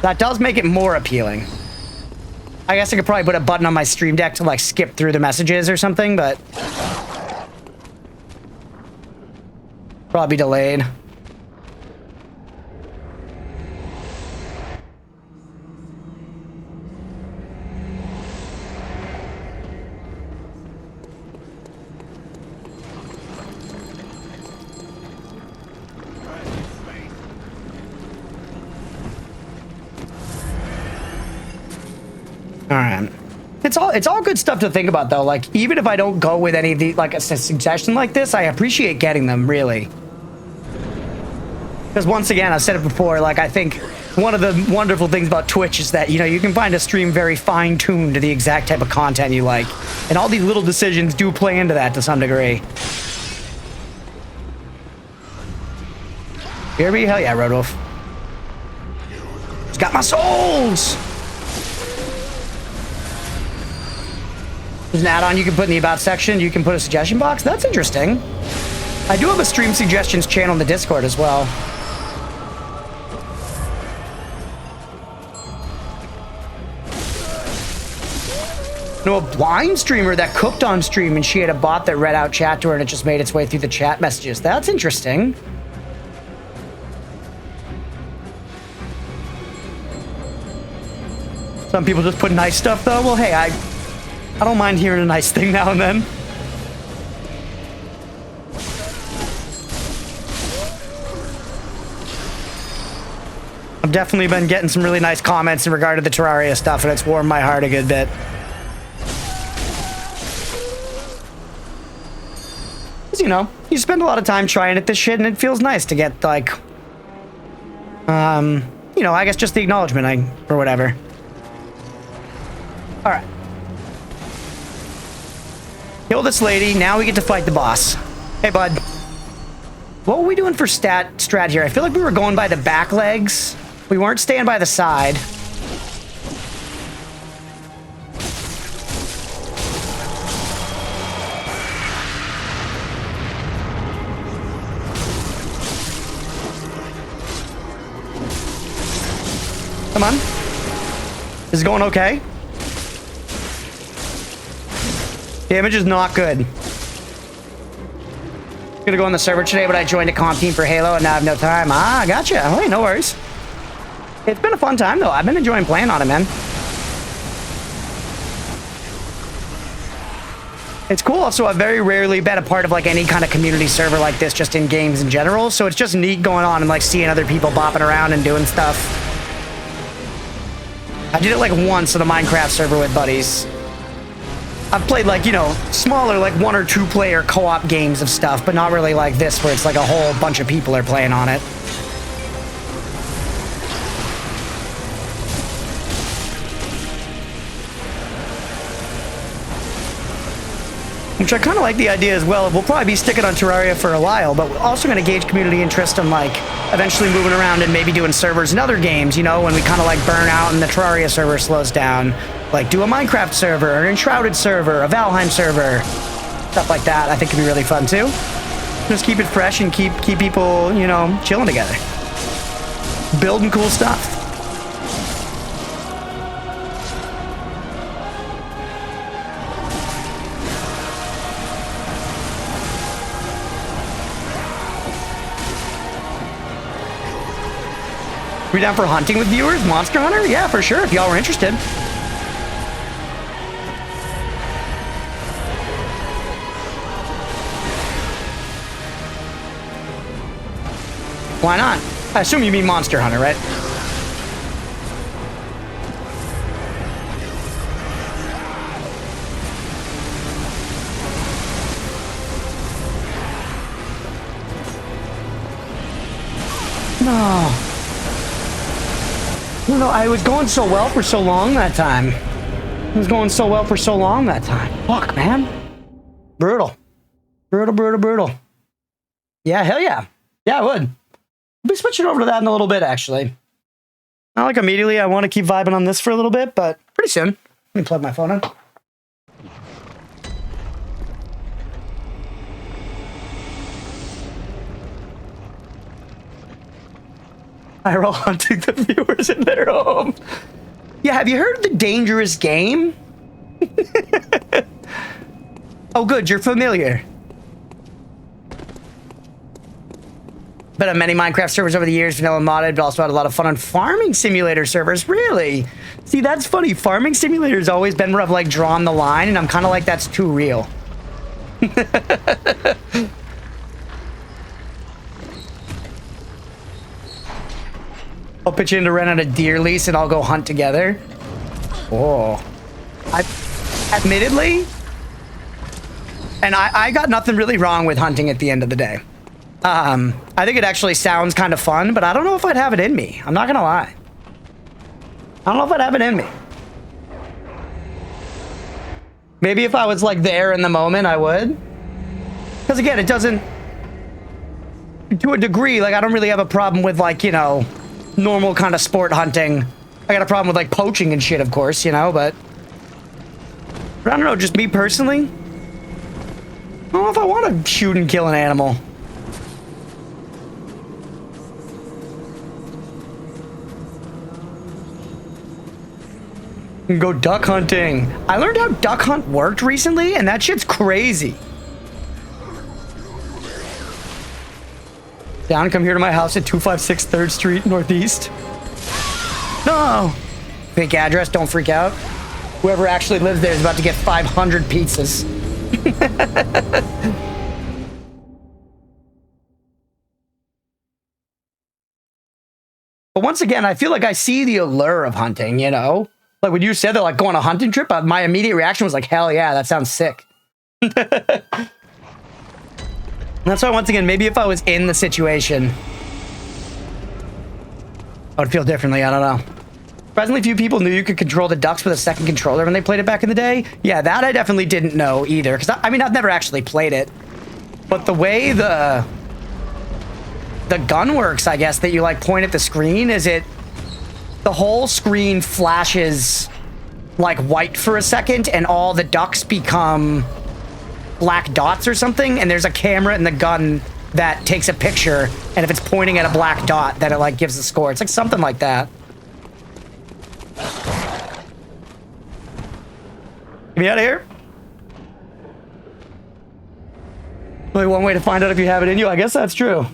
That does make it more appealing. I guess I could probably put a button on my stream deck to like skip through the messages or something, but probably delayed. All right. it's all good stuff to think about though. Like even if I don't go with any of the like a suggestion like this, I appreciate getting them really. Because once again, I've said it before, like I think one of the wonderful things about Twitch is that, you know, you can find a stream very fine-tuned to the exact type of content you like. And all these little decisions do play into that to some degree. Hear me? Hell yeah, Roadwolf. It's got my souls! There's an add-on you can put in the About section. You can put a suggestion box. That's interesting. I do have a stream suggestions channel in the Discord as well. I know a blind streamer that cooked on stream and she had a bot that read out chat to her and it just made its way through the chat messages. That's interesting. Some people just put nice stuff though. Well, hey, I don't mind hearing a nice thing now and then. I've definitely been getting some really nice comments in regard to the Terraria stuff, and it's warmed my heart a good bit. Because, you know, you spend a lot of time trying at this shit, and it feels nice to get, like, you know, I guess just the acknowledgement or whatever. All right. Kill this lady. Now we get to fight the boss. Hey, bud. What were we doing for strat here? I feel like we were going by the back legs. We weren't staying by the side. Come on. Is it going okay? Damage is not good. Gonna go on the server today, but I joined a comp team for Halo and now I have no time. Ah, gotcha. Oh, hey, no worries. It's been a fun time, though. I've been enjoying playing on it, man. It's cool. Also, I've very rarely been a part of, like, any kind of community server like this, just in games in general. So it's just neat going on and, like, seeing other people bopping around and doing stuff. I did it, like, once on a Minecraft server with buddies. I've played, like, you know, smaller, like, 1 or 2 player co-op games of stuff, but not really like this, where it's, like, a whole bunch of people are playing on it. Which I kind of like the idea as well. We'll probably be sticking on Terraria for a while, but we're also going to gauge community interest in, like, eventually moving around and maybe doing servers in other games, you know, when we kind of, like, burn out and the Terraria server slows down. Like, do a Minecraft server, an Enshrouded server, a Valheim server, stuff like that. I think could be really fun, too. Just keep it fresh and keep people, you know, chilling together. Building cool stuff. We down for hunting with viewers? Monster Hunter? Yeah, for sure, if y'all were interested. Why not? I assume you mean Monster Hunter, right? No. No, I was going so well for so long that time. It was going so well for so long that time. Fuck, man. Brutal. Brutal, brutal, brutal. Yeah, hell yeah. Yeah, I would. I'll be switching over to that in a little bit, actually. Not like immediately. I want to keep vibing on this for a little bit, but pretty soon. Let me plug my phone in. I roll hunting the viewers in their home. Yeah, have you heard of the dangerous game? Oh, good, you're familiar. Been on many Minecraft servers over the years, vanilla modded, but also had a lot of fun on farming simulator servers. Really? See, that's funny. Farming simulators always been where I've, like, drawn the line, and I'm kind of like, that's too real. I'll pitch in to rent out a deer lease and I'll go hunt together. Oh. admittedly, and I got nothing really wrong with hunting at the end of the day. I think it actually sounds kind of fun, but I don't know if I'd have it in me. I'm not gonna lie. I don't know if I'd have it in me. Maybe if I was like there in the moment, I would. Because again, it doesn't, to a degree, like I don't really have a problem with like, you know, normal kind of sport hunting. I got a problem with like poaching and shit, of course, you know, but I don't know, just me personally. I don't know if I want to shoot and kill an animal. Go duck hunting. I learned how duck hunt worked recently, and that shit's crazy. Down, come here to my house at 256 3rd Street, Northeast. No! Fake address, don't freak out. Whoever actually lives there is about to get 500 pizzas. But once again, I feel like I see the allure of hunting, you know? Like when you said that, like go on a hunting trip, my immediate reaction was like, hell yeah, that sounds sick. That's why, once again, maybe if I was in the situation, I would feel differently. I don't know. Surprisingly few people knew you could control the ducks with a second controller when they played it back in the day. Yeah, that I definitely didn't know either. Because, I mean, I've never actually played it. But the way the gun works, I guess, that you, like, point at the screen, is the whole screen flashes, like, white for a second, and all the ducks become black dots or something, and there's a camera in the gun that takes a picture, and if it's pointing at a black dot, then it, like, gives the score. It's like something like that. Get me out of here. Only one way to find out if you have it in you. I guess that's true.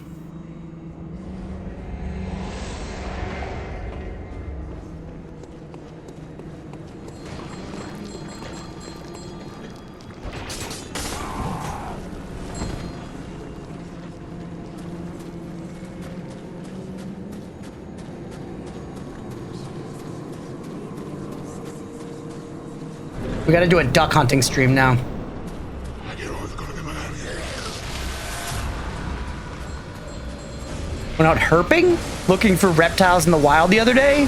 We gotta do a duck hunting stream now. Went out herping? Looking for reptiles in the wild the other day?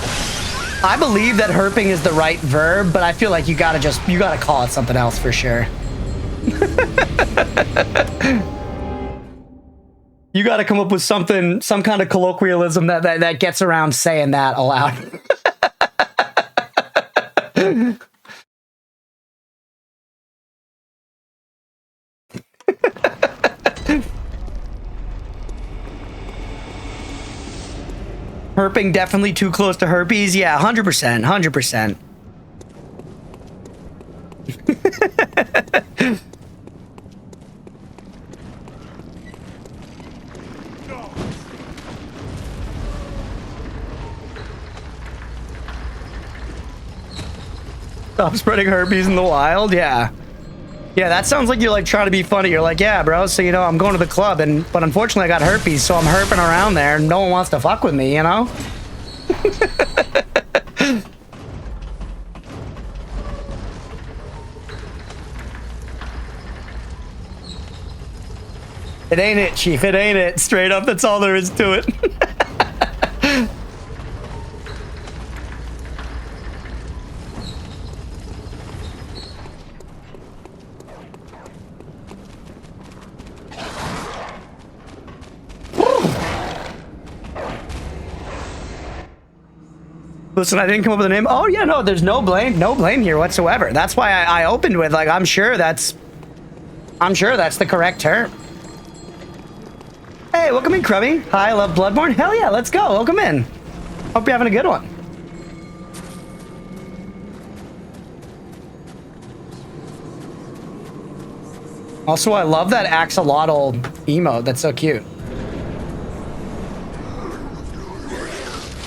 I believe that herping is the right verb, but I feel like you gotta call it something else for sure. You gotta come up with something, some kind of colloquialism that gets around saying that aloud. Herping definitely too close to herpes. Yeah, 100%, 100%. Stop spreading herpes in the wild. Yeah. Yeah, that sounds like you're like trying to be funny. You're like, yeah, bro, so you know, I'm going to the club, but unfortunately I got herpes, so I'm herping around there and no one wants to fuck with me, you know? It ain't it, Chief. It ain't it. Straight up, that's all there is to it. Listen, I didn't come up with a name. Oh yeah, no, there's no blame here whatsoever. That's why I opened with like, I'm sure that's the correct term. Hey, welcome in, Crummy. Hi, I love Bloodborne. Hell yeah, let's go. Welcome in. Hope you're having a good one. Also, I love that axolotl emote. That's so cute.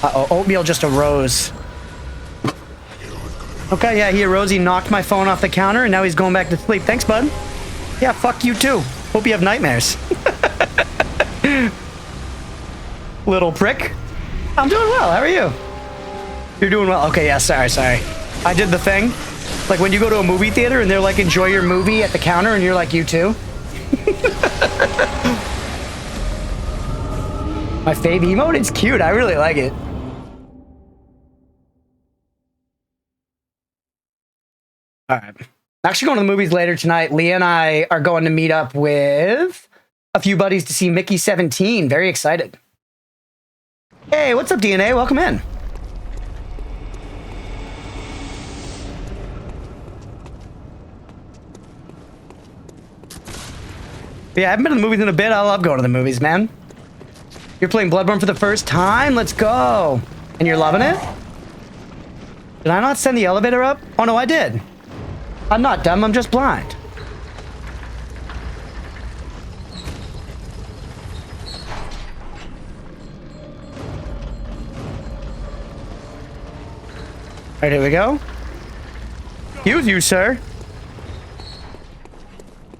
Uh-oh, oatmeal just arose. Okay, yeah, he arose. He knocked my phone off the counter, and now he's going back to sleep. Thanks, bud. Yeah, fuck you, too. Hope you have nightmares. Little prick. I'm doing well. How are you? You're doing well. Okay, yeah, sorry. I did the thing. Like when you go to a movie theater and they're like, enjoy your movie at the counter, and you're like, you too? My fave emote? It's cute. I really like it. All right. I'm actually going to the movies later tonight. Leah and I are going to meet up with a few buddies to see Mickey 17. Very excited. Hey, what's up, DNA? Welcome in. Yeah, I haven't been to the movies in a bit. I love going to the movies, man. You're playing Bloodborne for the first time? Let's go. And you're loving it? Did I not send the elevator up? Oh, no, I did. I'm not dumb. I'm just blind. All right, here we go. Excuse you, sir.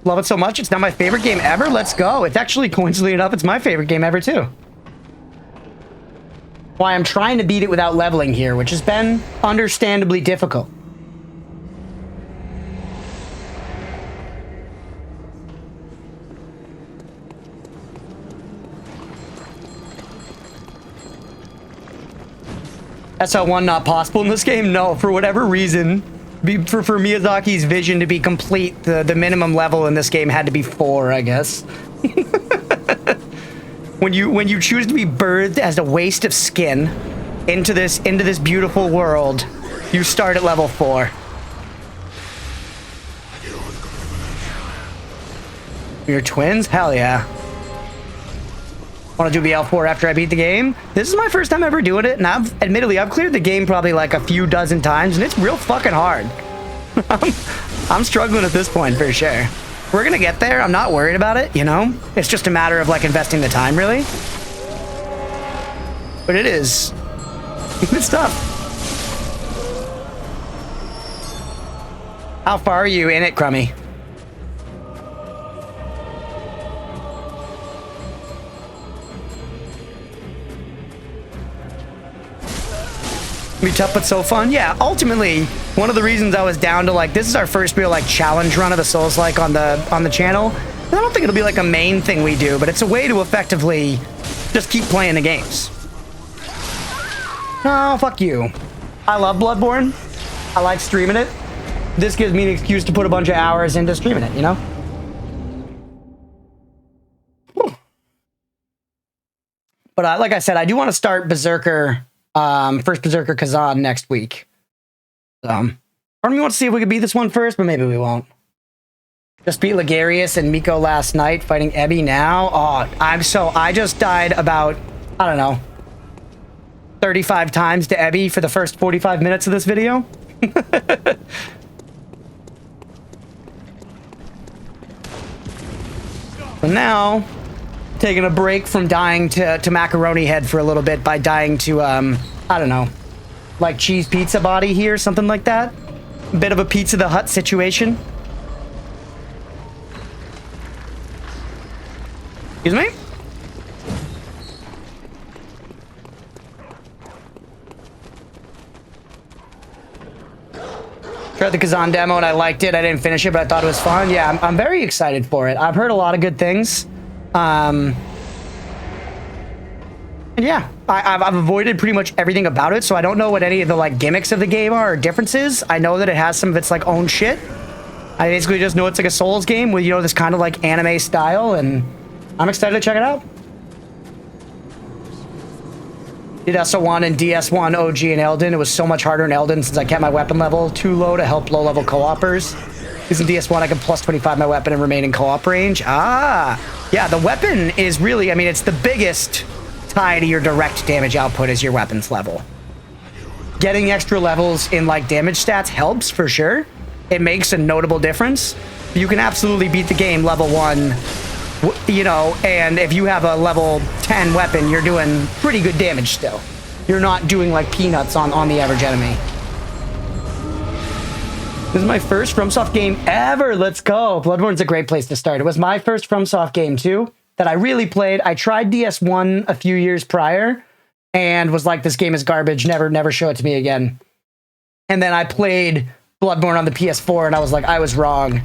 Love it so much. It's now my favorite game ever. Let's go. It's actually, coincidentally enough, it's my favorite game ever, too. Why I'm trying to beat it without leveling here, which has been understandably difficult. SL1 not possible in this game? No, for whatever reason. For Miyazaki's vision to be complete, the minimum level in this game had to be 4, I guess. When you choose to be birthed as a waste of skin into this beautiful world, you start at level 4. You're twins? Hell yeah. Want to do BL4 after I beat the game? This is my first time ever doing it, and I've cleared the game probably like a few dozen times, and it's real fucking hard. I'm struggling at this point for sure. We're gonna get there. I'm not worried about it, you know? It's just a matter of like investing the time, really. But it is good stuff. How far are you in it, Crummy? Be tough but so fun. Yeah, ultimately one of the reasons I was down to like, this is our first real like challenge run of the Souls-like on the channel. I don't think it'll be like a main thing we do, but it's a way to effectively just keep playing the games. Oh, fuck you. I love Bloodborne. I like streaming it. This gives me an excuse to put a bunch of hours into streaming it, you know? Whew. But like I said, I do want to start Berserker, first Berserker Kazan next week. Part of me wants to see if we could beat this one first, but maybe we won't. Just beat Ligarius and Miko last night, fighting Ebby now. Oh, I just died about, I don't know, 35 times to Ebby for the first 45 minutes of this video. So now, taking a break from dying to Macaroni Head for a little bit by dying to, I don't know, like cheese pizza body here, something like that. A bit of a Pizza the Hut situation. Excuse me? Tried the Kazan demo and I liked it. I didn't finish it, but I thought it was fun. Yeah, I'm very excited for it. I've heard a lot of good things. And yeah, I've avoided pretty much everything about it, so I don't know what any of the like gimmicks of the game are or differences. I know that it has some of its like own shit. I basically just know it's like a Souls game with, you know, this kind of like anime style, and I'm excited to check it out. Did SO1 and DS1 OG in Elden. It was so much harder in Elden since I kept my weapon level too low to help low-level co-opers. Because in DS1 I can plus 25 my weapon and remain in co-op range. Ah, yeah, the weapon is really, I mean, it's the biggest tie to your direct damage output is your weapons level. Getting extra levels in like damage stats helps for sure. It makes a notable difference. You can absolutely beat the game level 1, you know, and if you have a level 10 weapon, you're doing pretty good damage still. You're not doing like peanuts on the average enemy. This is my first FromSoft game ever. Let's go. Bloodborne's a great place to start. It was my first FromSoft game too that I really played. I tried DS1 a few years prior and was like, this game is garbage. Never show it to me again. And then I played Bloodborne on the PS4, and I was like, I was wrong.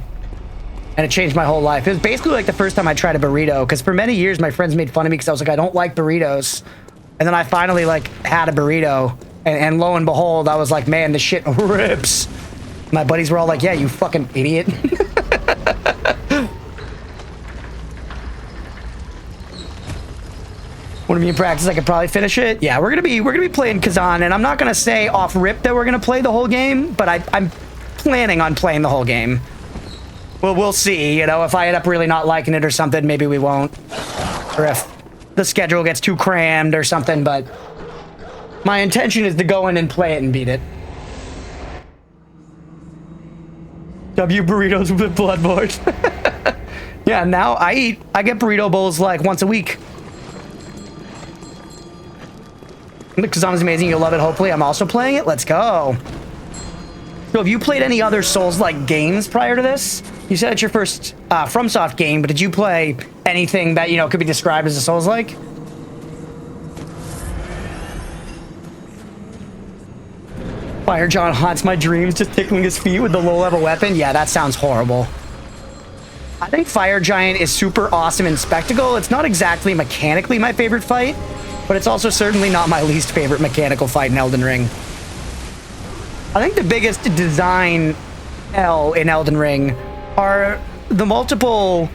And it changed my whole life. It was basically like the first time I tried a burrito, because for many years, my friends made fun of me because I was like, I don't like burritos. And then I finally, like, had a burrito, and lo and behold, I was like, man, this shit rips. My buddies were all like, yeah, you fucking idiot. What do you mean practice? I could probably finish it. Yeah, we're gonna be playing Kazan, and I'm not gonna say off rip that we're gonna play the whole game, but I'm planning on playing the whole game. Well, we'll see. You know, if I end up really not liking it or something, maybe we won't. Or if the schedule gets too crammed or something. But my intention is to go in and play it and beat it. W burritos with Bloodborne. Yeah, now I get burrito bowls like once a week. The Kazan is amazing. You'll love it, hopefully. I'm also playing it. Let's go. So have you played any other Souls-like games prior to this? You said it's your first FromSoft game, but did you play anything that, you know, could be described as a Souls-like? Fire John haunts my dreams, just tickling his feet with the low-level weapon. Yeah, that sounds horrible. I think Fire Giant is super awesome in Spectacle. It's not exactly mechanically my favorite fight, but it's also certainly not my least favorite mechanical fight in Elden Ring. I think the biggest design L in Elden Ring are the multiple,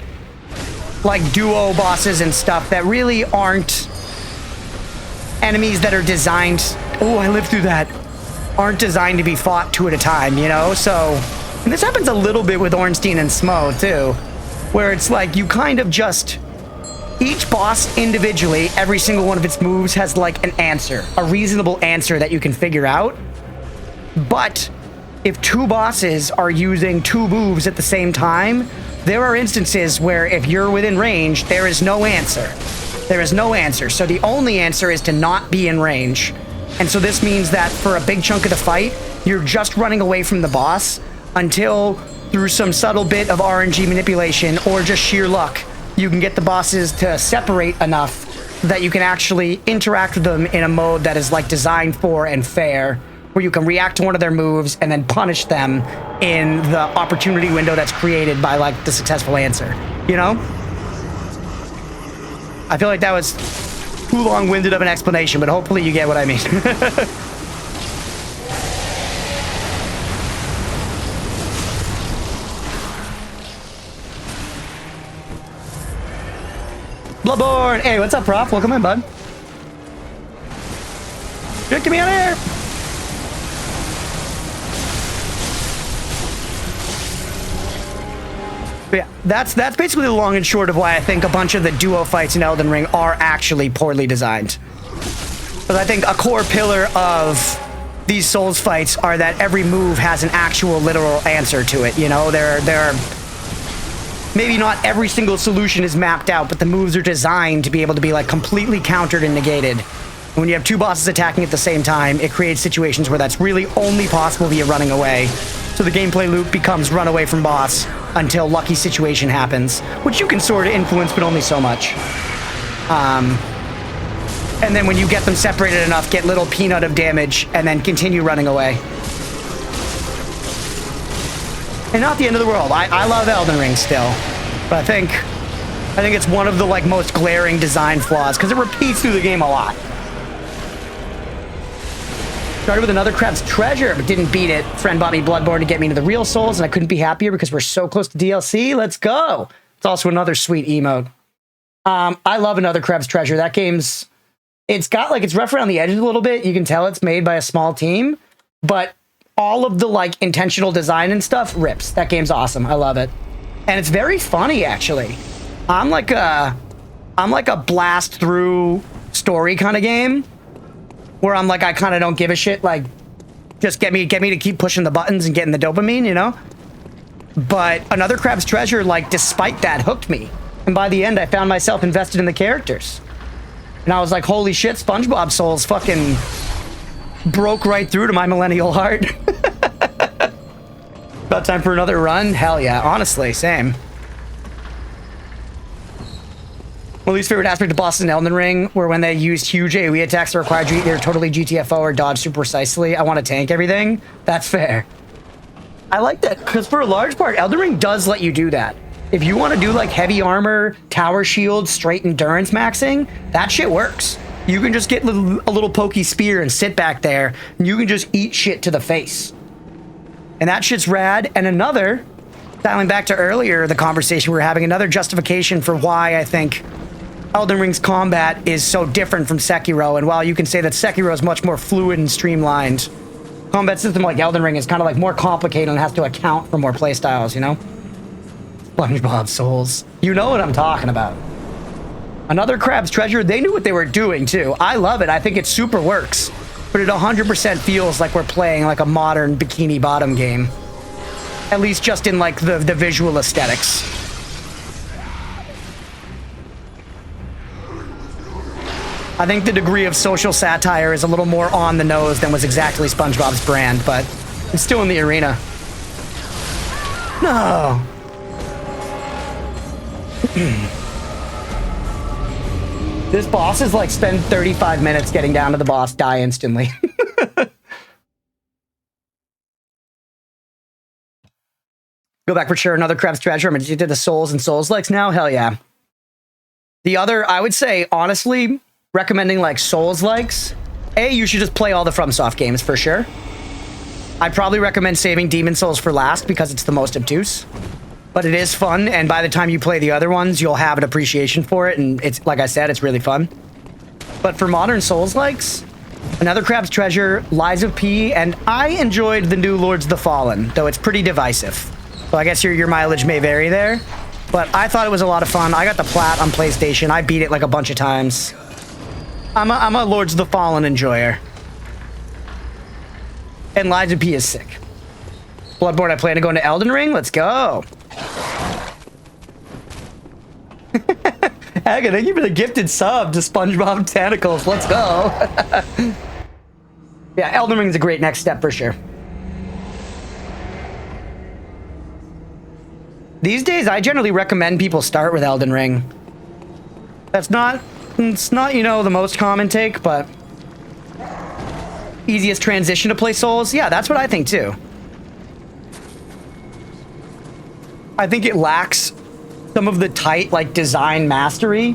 like, duo bosses and stuff that really aren't enemies that are designed... Oh, I lived through that. Aren't designed to be fought two at a time, you know? So, and this happens a little bit with Ornstein and Smo, too, where it's like you kind of just... Each boss individually, every single one of its moves has, like, an answer. A reasonable answer that you can figure out. But if two bosses are using two moves at the same time, there are instances where if you're within range, there is no answer. There is no answer. So the only answer is to not be in range. And so this means that for a big chunk of the fight, you're just running away from the boss until, through some subtle bit of RNG manipulation or just sheer luck, you can get the bosses to separate enough that you can actually interact with them in a mode that is, like, designed for and fair, where you can react to one of their moves and then punish them in the opportunity window that's created by, like, the successful answer, you know? I feel like that was too long-winded of an explanation, but hopefully you get what I mean. Bloodborne! Hey, what's up, Prof? Welcome in, bud. Get me out of here! But yeah, that's basically the long and short of why I think a bunch of the duo fights in Elden Ring are actually poorly designed. Because I think a core pillar of these Souls fights are that every move has an actual literal answer to it, you know? There are... Maybe not every single solution is mapped out, but the moves are designed to be able to be, like, completely countered and negated. And when you have two bosses attacking at the same time, it creates situations where that's really only possible via running away. So the gameplay loop becomes run away from boss until lucky situation happens, which you can sort of influence, but only so much. And then when you get them separated enough, get little peanut of damage, and then continue running away. And not the end of the world. I love Elden Ring still, but I think it's one of the, like, most glaring design flaws because it repeats through the game a lot. Started with another Crab's Treasure, but didn't beat it. Friend bought me Bloodborne to get me into the real Souls, and I couldn't be happier because we're so close to DLC. Let's go. It's also another sweet emote. I love another Crab's Treasure. That game's... It's got, like, it's rough around the edges a little bit. You can tell it's made by a small team, but all of the, like, intentional design and stuff rips. That game's awesome. I love it. And it's very funny, actually. I'm like a blast through story kind of game where I'm like, I kind of don't give a shit. Like, just get me to keep pushing the buttons and getting the dopamine, you know? But another Crab's Treasure, like, despite that, hooked me. And by the end, I found myself invested in the characters. And I was like, holy shit, SpongeBob Souls fucking broke right through to my millennial heart. About time for another run? Hell yeah, honestly, same. My least favorite aspect of bosses in Elden Ring were when they used huge AoE attacks that required you either totally GTFO or dodge super precisely. I want to tank everything. That's fair. I like that because for a large part, Elden Ring does let you do that. If you want to do like heavy armor, tower shield, straight endurance maxing, that shit works. You can just get a little pokey spear and sit back there, and you can just eat shit to the face. And that shit's rad. And another, dialing back to earlier, the conversation we were having, another justification for why I think Elden Ring's combat is so different from Sekiro. And while you can say that Sekiro is much more fluid and streamlined, combat system like Elden Ring is kind of like more complicated and has to account for more playstyles, you know? SpongeBob Souls. You know what I'm talking about. Another Crab's Treasure, they knew what they were doing too. I love it. I think it super works. But it 100% feels like we're playing like a modern Bikini Bottom game. At least just in like the visual aesthetics. I think the degree of social satire is a little more on the nose than was exactly SpongeBob's brand, but it's still in the arena. No. This boss is like spend 35 minutes getting down to the boss, die instantly. Go back for sure. Another Crab's Treasure. I'm addicted to the Souls and Souls likes now. Hell yeah. The other, I would say, honestly, recommending like Souls likes. You should just play all the FromSoft games for sure. I'd probably recommend saving Demon Souls for last because it's the most obtuse. But it is fun, and by the time you play the other ones, you'll have an appreciation for it, and it's, like I said, it's really fun. But for modern Souls-likes, another Crab's Treasure, Lies of P, and I enjoyed the new Lords of the Fallen, though it's pretty divisive. So I guess your mileage may vary there. But I thought it was a lot of fun. I got the plat on PlayStation. I beat it like a bunch of times. I'm a Lords of the Fallen enjoyer. And Lies of P is sick. Bloodborne, I plan to go into Elden Ring. Let's go. Haga, thank you for the gifted sub to SpongeBob Tentacles. Let's go. Yeah, Elden Ring's a great next step for sure. These days, I generally recommend people start with Elden Ring. It's not, you know, the most common take, but easiest transition to play Souls. Yeah, that's what I think too. I think it lacks some of the tight, like, design mastery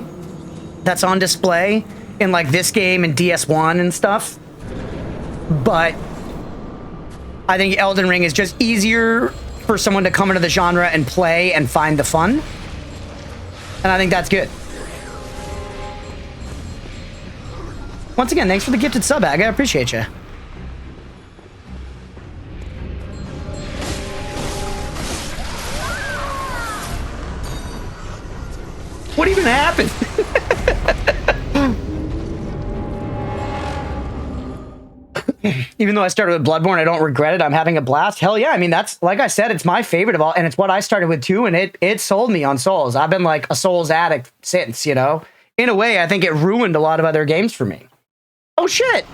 that's on display in, like, this game and DS1 and stuff. But I think Elden Ring is just easier for someone to come into the genre and play and find the fun. And I think that's good. Once again, thanks for the gifted sub, Aga. I appreciate you. What even happened? Even though I started with Bloodborne, I don't regret it. I'm having a blast. Hell yeah. I mean, that's, like I said, it's my favorite of all, and it's what I started with too, and it sold me on Souls. I've been like a Souls addict since, you know? In a way, I think it ruined a lot of other games for me. Oh shit!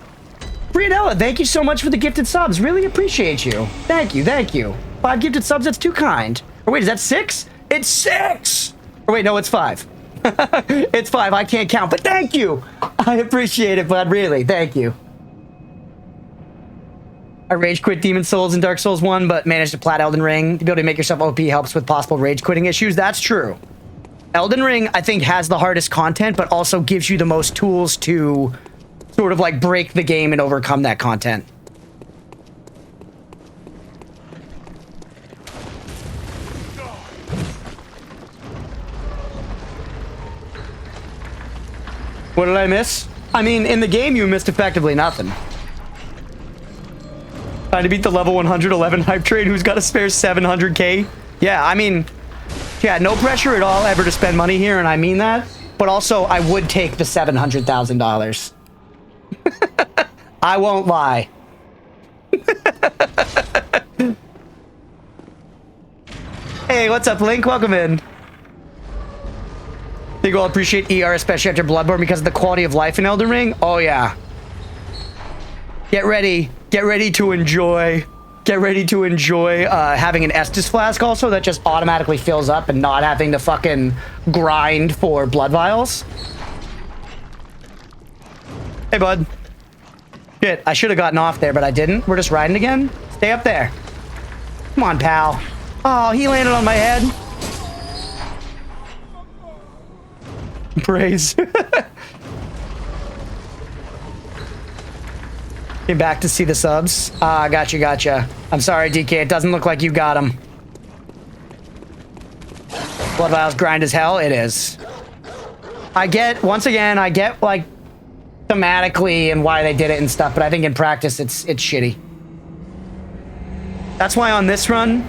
Brianella, thank you so much for the gifted subs. Really appreciate you. Thank you, thank you. 5 gifted subs, that's too kind. Or wait, is that 6? It's 6! Or wait, no, it's 5. It's 5, I can't count, but thank you! I appreciate it, bud, really, thank you. I rage quit Demon Souls and Dark Souls 1, but managed to plat Elden Ring. The ability to make yourself OP helps with possible rage quitting issues. That's true. Elden Ring, I think, has the hardest content, but also gives you the most tools to sort of like break the game and overcome that content. What did I miss? I mean, in the game, you missed effectively nothing. Trying to beat the level 111 hype train who's got a spare 700k. Yeah, I mean, yeah, no pressure at all ever to spend money here, and I mean that. But also, I would take the $700,000. I won't lie. Hey, what's up, Link? Welcome in. Think you'll appreciate ER, especially after Bloodborne, because of the quality of life in Elden Ring? Oh, yeah. Get ready to enjoy having an Estus flask also that just automatically fills up and not having to fucking grind for blood vials. Hey, bud. Shit, I should have gotten off there, but I didn't. We're just riding again. Stay up there. Come on, pal. Oh, he landed on my head. Praise. Came back to see the subs. Ah, gotcha. I'm sorry, DK. It doesn't look like you got him. Blood Vials grind as hell. It is. Once again, I get, like, thematically and why they did it and stuff, but I think in practice, it's shitty. That's why on this run,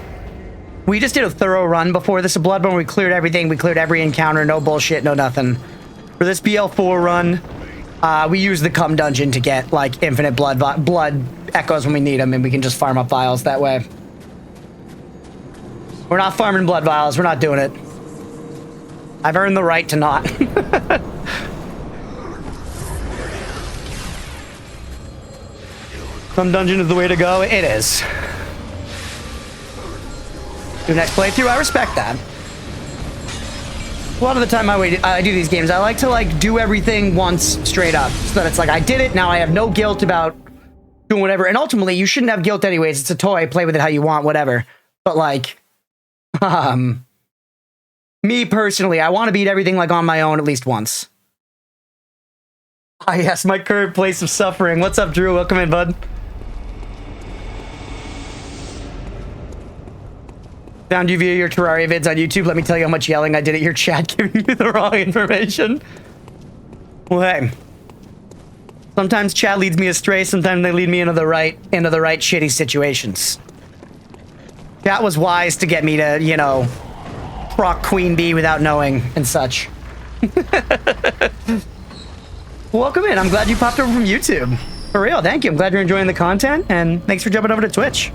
we just did a thorough run before this of Bloodborne. We cleared everything. We cleared every encounter. No bullshit, no nothing. For this BL4 run, we use the cum dungeon to get, like, infinite blood echoes when we need them, and we can just farm up vials that way. We're not farming blood vials. We're not doing it. I've earned the right to not. Cum dungeon is the way to go. It is. The next playthrough, I respect that. A lot of the time I do these games, I like to, like, do everything once straight up. So that it's like, I did it, now I have no guilt about doing whatever. And ultimately, you shouldn't have guilt anyways. It's a toy, play with it how you want, whatever. But, like, me personally, I want to beat everything, like, on my own at least once. Ah, yes, my current place of suffering. What's up, Drew? Welcome in, bud. Found you via your Terraria vids on YouTube. Let me tell you how much yelling I did at your chat giving you the wrong information. Well, hey. Sometimes chat leads me astray. Sometimes they lead me into the right shitty situations. Chat was wise to get me to, you know, proc Queen Bee without knowing and such. Welcome in. I'm glad you popped over from YouTube. For real, thank you. I'm glad you're enjoying the content, and thanks for jumping over to Twitch.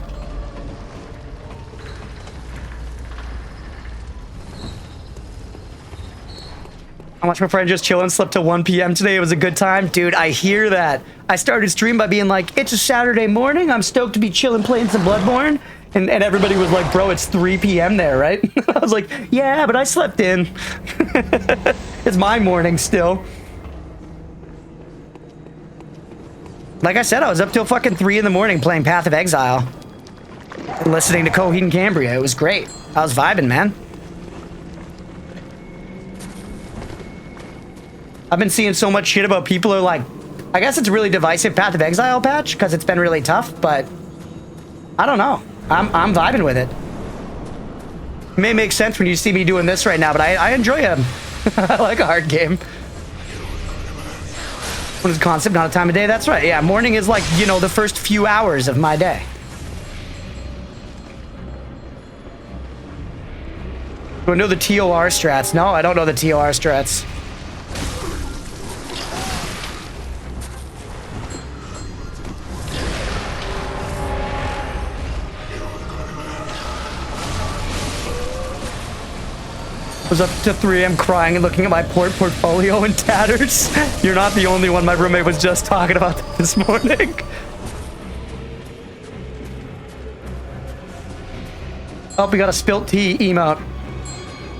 I watched my friend just chilling, slept till 1 p.m. today. It was a good time. Dude, I hear that. I started stream by being like, it's a Saturday morning. I'm stoked to be chilling playing some Bloodborne. And everybody was like, bro, it's 3 p.m. there, right? I was like, yeah, but I slept in. It's my morning still. Like I said, I was up till fucking 3 in the morning playing Path of Exile. And listening to Coheed and Cambria. It was great. I was vibing, man. I've been seeing so much shit about people who are like, I guess it's a really divisive Path of Exile patch because it's been really tough, but I don't know. I'm vibing with it. It may make sense when you see me doing this right now, but I enjoy it. I like a hard game. What is concept, not a time of day? That's right. Yeah, morning is like, you know, the first few hours of my day. Do I know the TOR strats? No, I don't know the TOR strats. I was up to 3 a.m. crying and looking at my portfolio in tatters. You're not the only one. My roommate was just talking about that this morning. Oh, we got a spilt tea emote.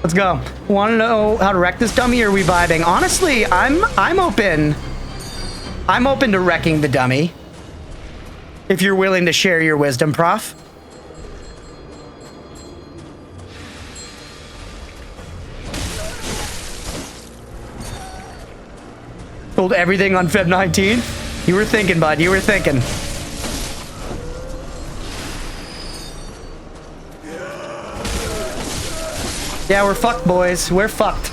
Let's go. Want to know how to wreck this dummy, or are we vibing? Honestly, I'm open. I'm open to wrecking the dummy. If you're willing to share your wisdom, Prof. Sold everything on Feb 19th? You were thinking, bud. You were thinking. Yeah, we're fucked, boys. We're fucked.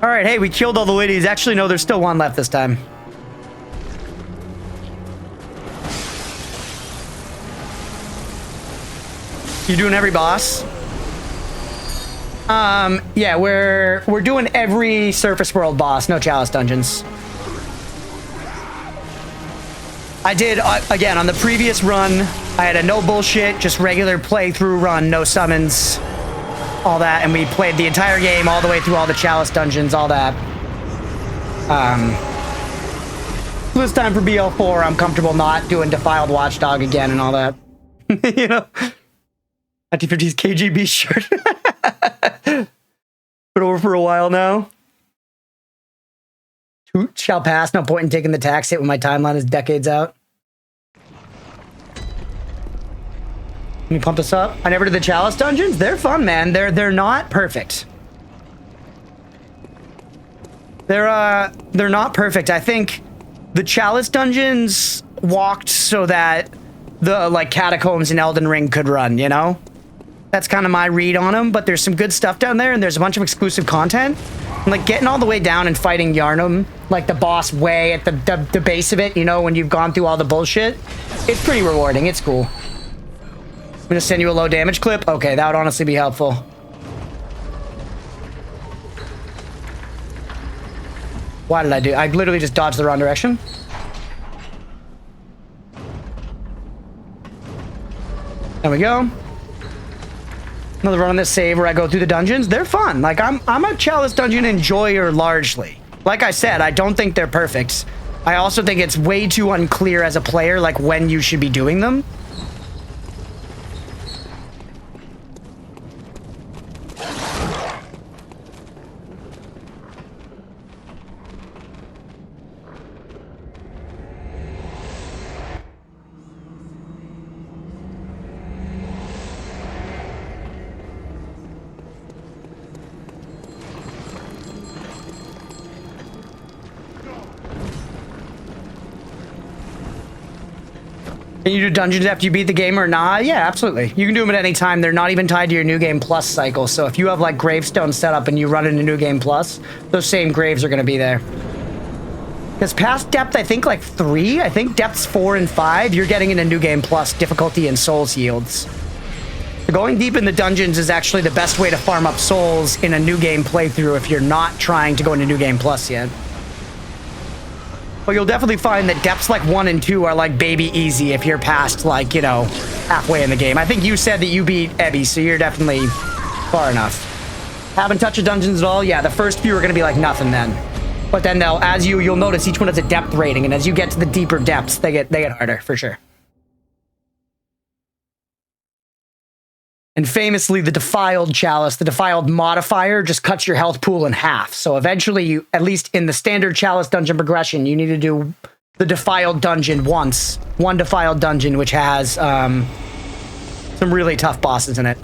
Alright, hey, we killed all the ladies. Actually, no, there's still one left this time. You doing every boss? Yeah, we're doing every surface world boss, no chalice dungeons. I did, again, on the previous run, I had a no bullshit, just regular playthrough run, no summons, all that, and we played the entire game all the way through all the chalice dungeons, all that. This time for BL4, I'm comfortable not doing Defiled Watchdog again and all that. You know? 1950s KGB shirt. Been over for a while now. Toot shall pass. No point in taking the tax hit when my timeline is decades out. Let me pump this up. I never did the Chalice dungeons. They're fun, man. They're not perfect. They're not perfect. I think the Chalice dungeons walked so that the like catacombs in Elden Ring could run, you know? That's kind of my read on them, but there's some good stuff down there and there's a bunch of exclusive content. And, like getting all the way down and fighting Yharnam, like the boss way at the base of it, you know, when you've gone through all the bullshit. It's pretty rewarding. It's cool. I'm gonna send you a low damage clip. Okay, that would honestly be helpful. Why did I do? I literally just dodged the wrong direction. There we go. Another run on this save where I go through the dungeons. They're fun. Like I'm a Chalice dungeon enjoyer largely. Like I said, I don't think they're perfect. I also think it's way too unclear as a player, like when you should be doing them. Can you do dungeons after you beat the game or not? Yeah, absolutely. You can do them at any time. They're not even tied to your New Game Plus cycle. So if you have like gravestone set up and you run into New Game Plus, those same graves are going to be there. Because past depth, I think like 3, I think depths 4 and 5, you're getting into New Game Plus difficulty and souls yields. So going deep in the dungeons is actually the best way to farm up souls in a New Game playthrough if you're not trying to go into New Game Plus yet. But you'll definitely find that depths like 1 and 2 are like baby easy if you're past like, you know, halfway in the game. I think you said that you beat Ebby, so you're definitely far enough. Haven't touched the dungeons at all? Yeah, the first few are going to be like nothing then. But then they'll, as you'll notice each one has a depth rating, and as you get to the deeper depths, they get harder, for sure. And famously, the Defiled Chalice, the Defiled modifier, just cuts your health pool in half. So eventually, you, at least in the standard Chalice dungeon progression, you need to do the Defiled dungeon once. One Defiled dungeon, which has some really tough bosses in it.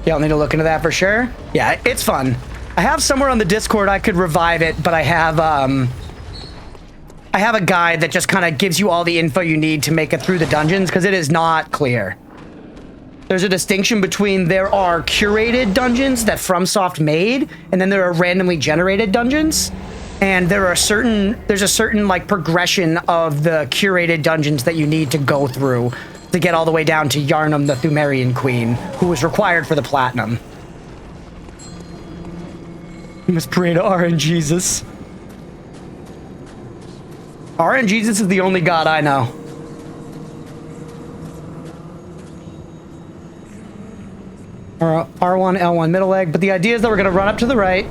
Yeah, I'll need to look into that for sure. Yeah, it's fun. I have somewhere on the Discord I could revive it, but I have a guide that just kind of gives you all the info you need to make it through the dungeons, because it is not clear. There's a distinction between there are curated dungeons that FromSoft made, and then there are randomly generated dungeons. And there's a certain like progression of the curated dungeons that you need to go through to get all the way down to Yharnam, the Thumerian Queen, who was required for the platinum. You must pray to RNGesus. RNGesus is the only god I know. R1, L1, middle leg. But the idea is that we're going to run up to the right,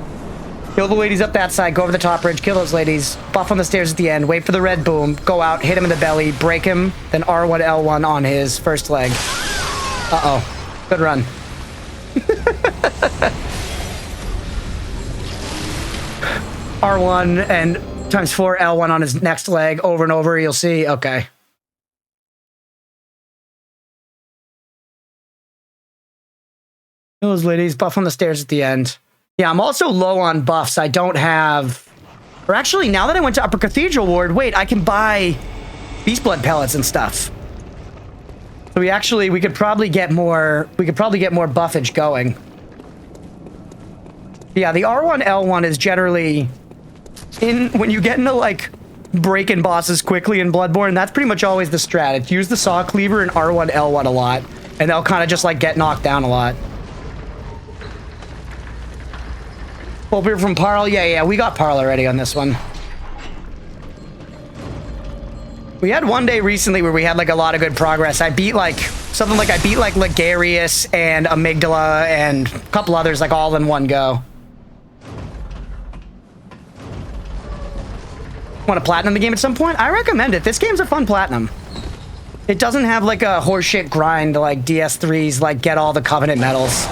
kill the ladies up that side, go over the top bridge, kill those ladies, buff on the stairs at the end, wait for the red boom, go out, hit him in the belly, break him, then R1, L1 on his first leg. Uh-oh. Good run. R1 and ×4 L1 on his next leg over and over, you'll see. Okay. Kill those ladies, buff on the stairs at the end. Yeah, I'm also low on buffs. I don't have... Or actually, now that I went to Upper Cathedral Ward, wait, I can buy Beast Blood pellets and stuff. So we could probably get more... We could probably get more buffage going. Yeah, the R1, L1 is generally... When you get into, like, breaking bosses quickly in Bloodborne, that's pretty much always the strat. It's use the Saw Cleaver and R1, L1 a lot. And they'll kind of just, like, get knocked down a lot. Hope you're from Parl. Yeah, we got Parl already on this one. We had one day recently where we had like a lot of good progress. I beat like Something like I beat like Ligarius and Amygdala and a couple others like all in one go. Want to platinum the game at some point? I recommend it. This game's a fun platinum. It doesn't have like a horseshit grind like DS3's like get all the Covenant medals.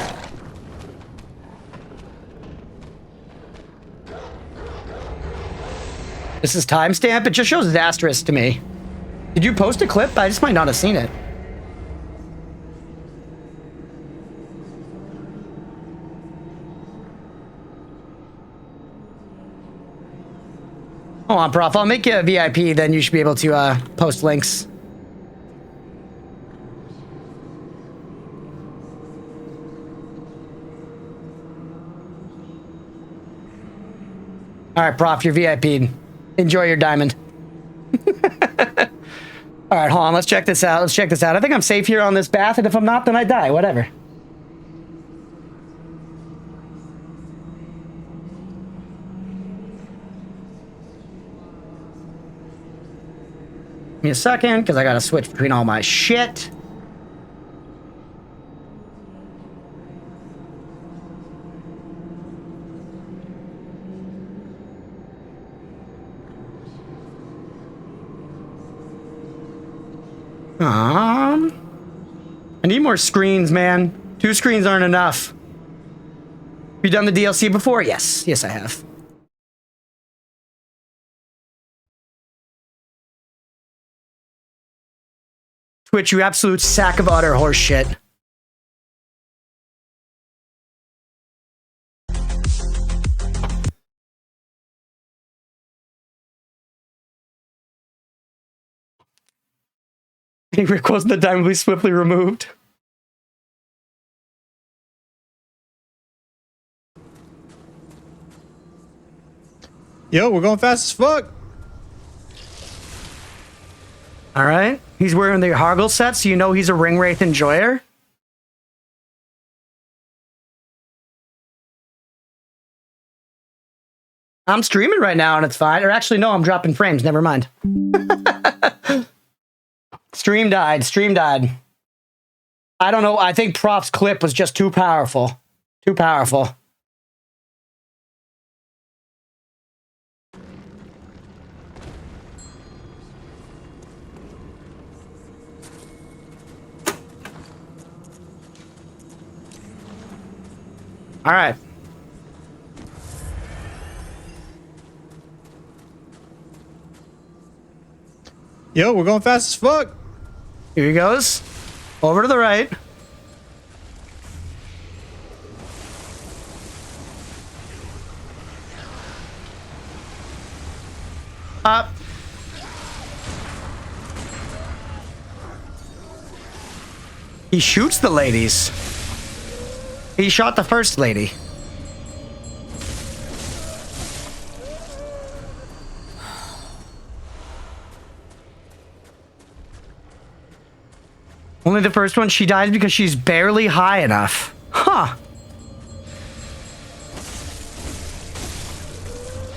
This is timestamp. It just shows his asterisk to me. Did you post a clip? I just might not have seen it. Hold on, Prof. I'll make you a VIP, then you should be able to post links. All right, Prof, you're VIP'd. Enjoy your diamond. All right, hold on. Let's check this out. Let's check this out. I think I'm safe here on this bath, and if I'm not, then I die. Whatever. Give me a second, because I gotta switch between all my shit. I need more screens, man. 2 screens aren't enough. Have you done the DLC before? Yes. Yes, I have. Twitch, you absolute sack of utter horse shit. Rick wasn't the diamond be swiftly removed. Yo, we're going fast as fuck. All right. He's wearing the Hargle set, so you know he's a ring wraith enjoyer. I'm streaming right now and it's fine. Or actually, no, I'm dropping frames. Never mind. Stream died. Stream died. I don't know. I think Prof's clip was just too powerful. Too powerful. All right. Yo, we're going fast as fuck. Here he goes. Over to the right. Up. He shoots the ladies. He shot the first lady. Only the first one. She died because she's barely high enough. Huh.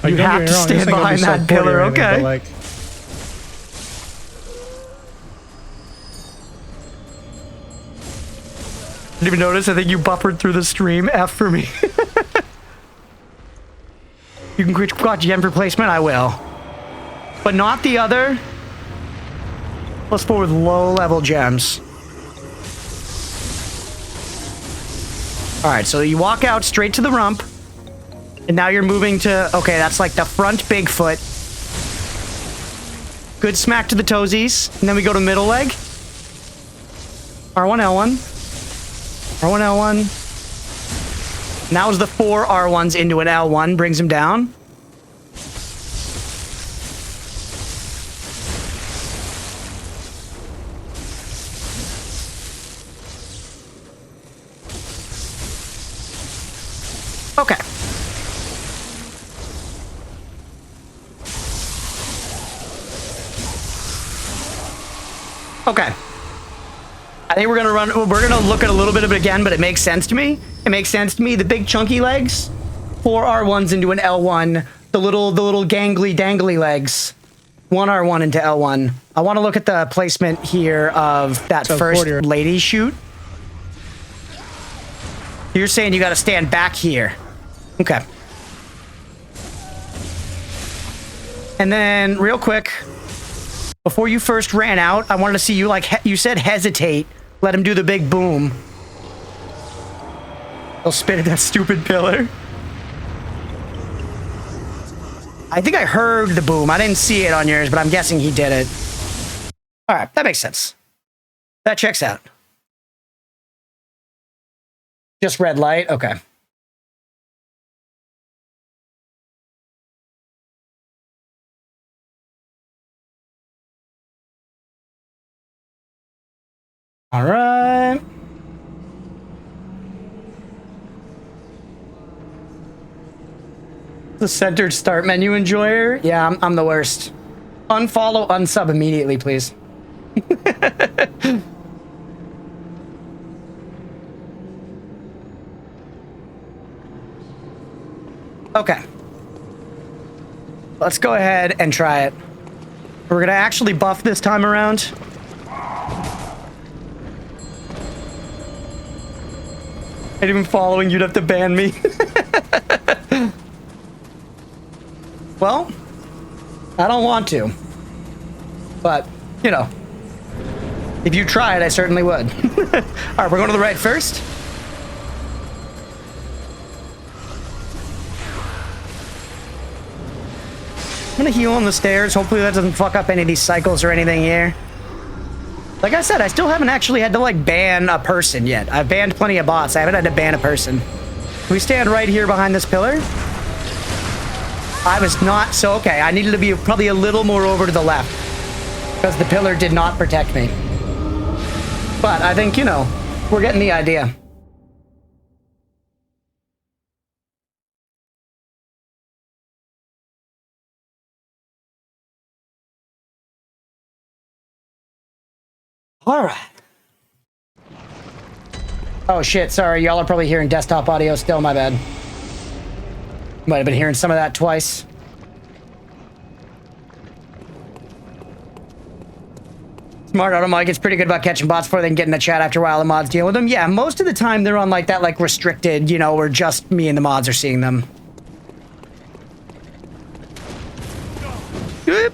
You have to stand behind that pillar, okay. Like... Didn't even notice. I think you buffered through the stream. F for me. You can got gem replacement. I will, but not the other. Let's go with low level gems. All right, so you walk out straight to the rump, and now you're moving to, okay, that's like the front Bigfoot. Good smack to the toesies, and then we go to middle leg. R1, L1. R1, L1. Now is the 4 R1s into an L1, brings him down. Okay. Okay. I think we're gonna look at a little bit of it again, but it makes sense to me. It makes sense to me. The big chunky legs, 4 R1s into an L1, the little gangly dangly legs. 1R1 into L1. I want to look at the placement here of that So first quarter. lady shoot. You're saying you got to stand back here. Okay. And then, real quick, before you first ran out, I wanted to see you, like, you said hesitate. Let him do the big boom. He'll spit at that stupid pillar. I think I heard the boom. I didn't see it on yours, but I'm guessing he did it. All right, that makes sense. That checks out. Just red light? Okay. All right. The centered start menu enjoyer? Yeah, I'm the worst. Unfollow, unsub immediately, please. Okay. Let's go ahead and try it. We're gonna actually buff this time around. Not even following, you'd have to ban me. Well, I don't want to. But, you know, if you tried, I certainly would. All right, we're going to the right first. I'm gonna heal on the stairs. Hopefully that doesn't fuck up any of these cycles or anything here. Like I said, I still haven't actually had to, like, ban a person yet. I've banned plenty of bots. I haven't had to ban a person. Can we stand right here behind this pillar? I was not... So, okay, I needed to be probably a little more over to the left. Because the pillar did not protect me. But I think, you know, we're getting the idea. All right. Oh, shit. Sorry. Y'all are probably hearing desktop audio still. My bad. Might have been hearing some of that twice. Smart Auto Mike is pretty good about catching bots before they can get in the chat after a while the mods deal with them. Yeah, most of the time they're on like that, like restricted, you know, where just me and the mods are seeing them. Oop.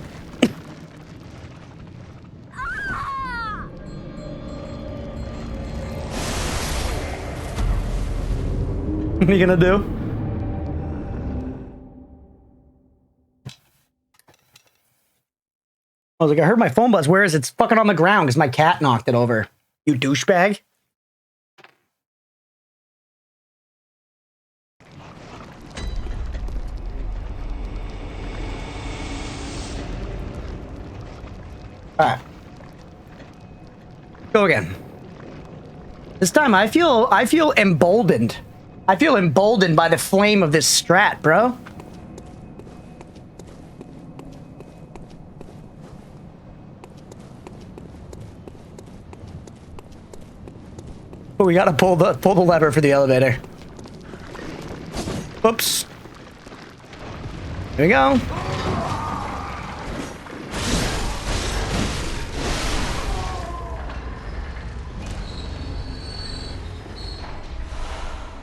What are you gonna do? I was like, I heard my phone buzz. Where is it? It's fucking on the ground because my cat knocked it over. You douchebag. All right. Go again. This time I feel emboldened. I feel emboldened by the flame of this strat, bro. But we gotta pull the lever for the elevator. Oops. Here we go.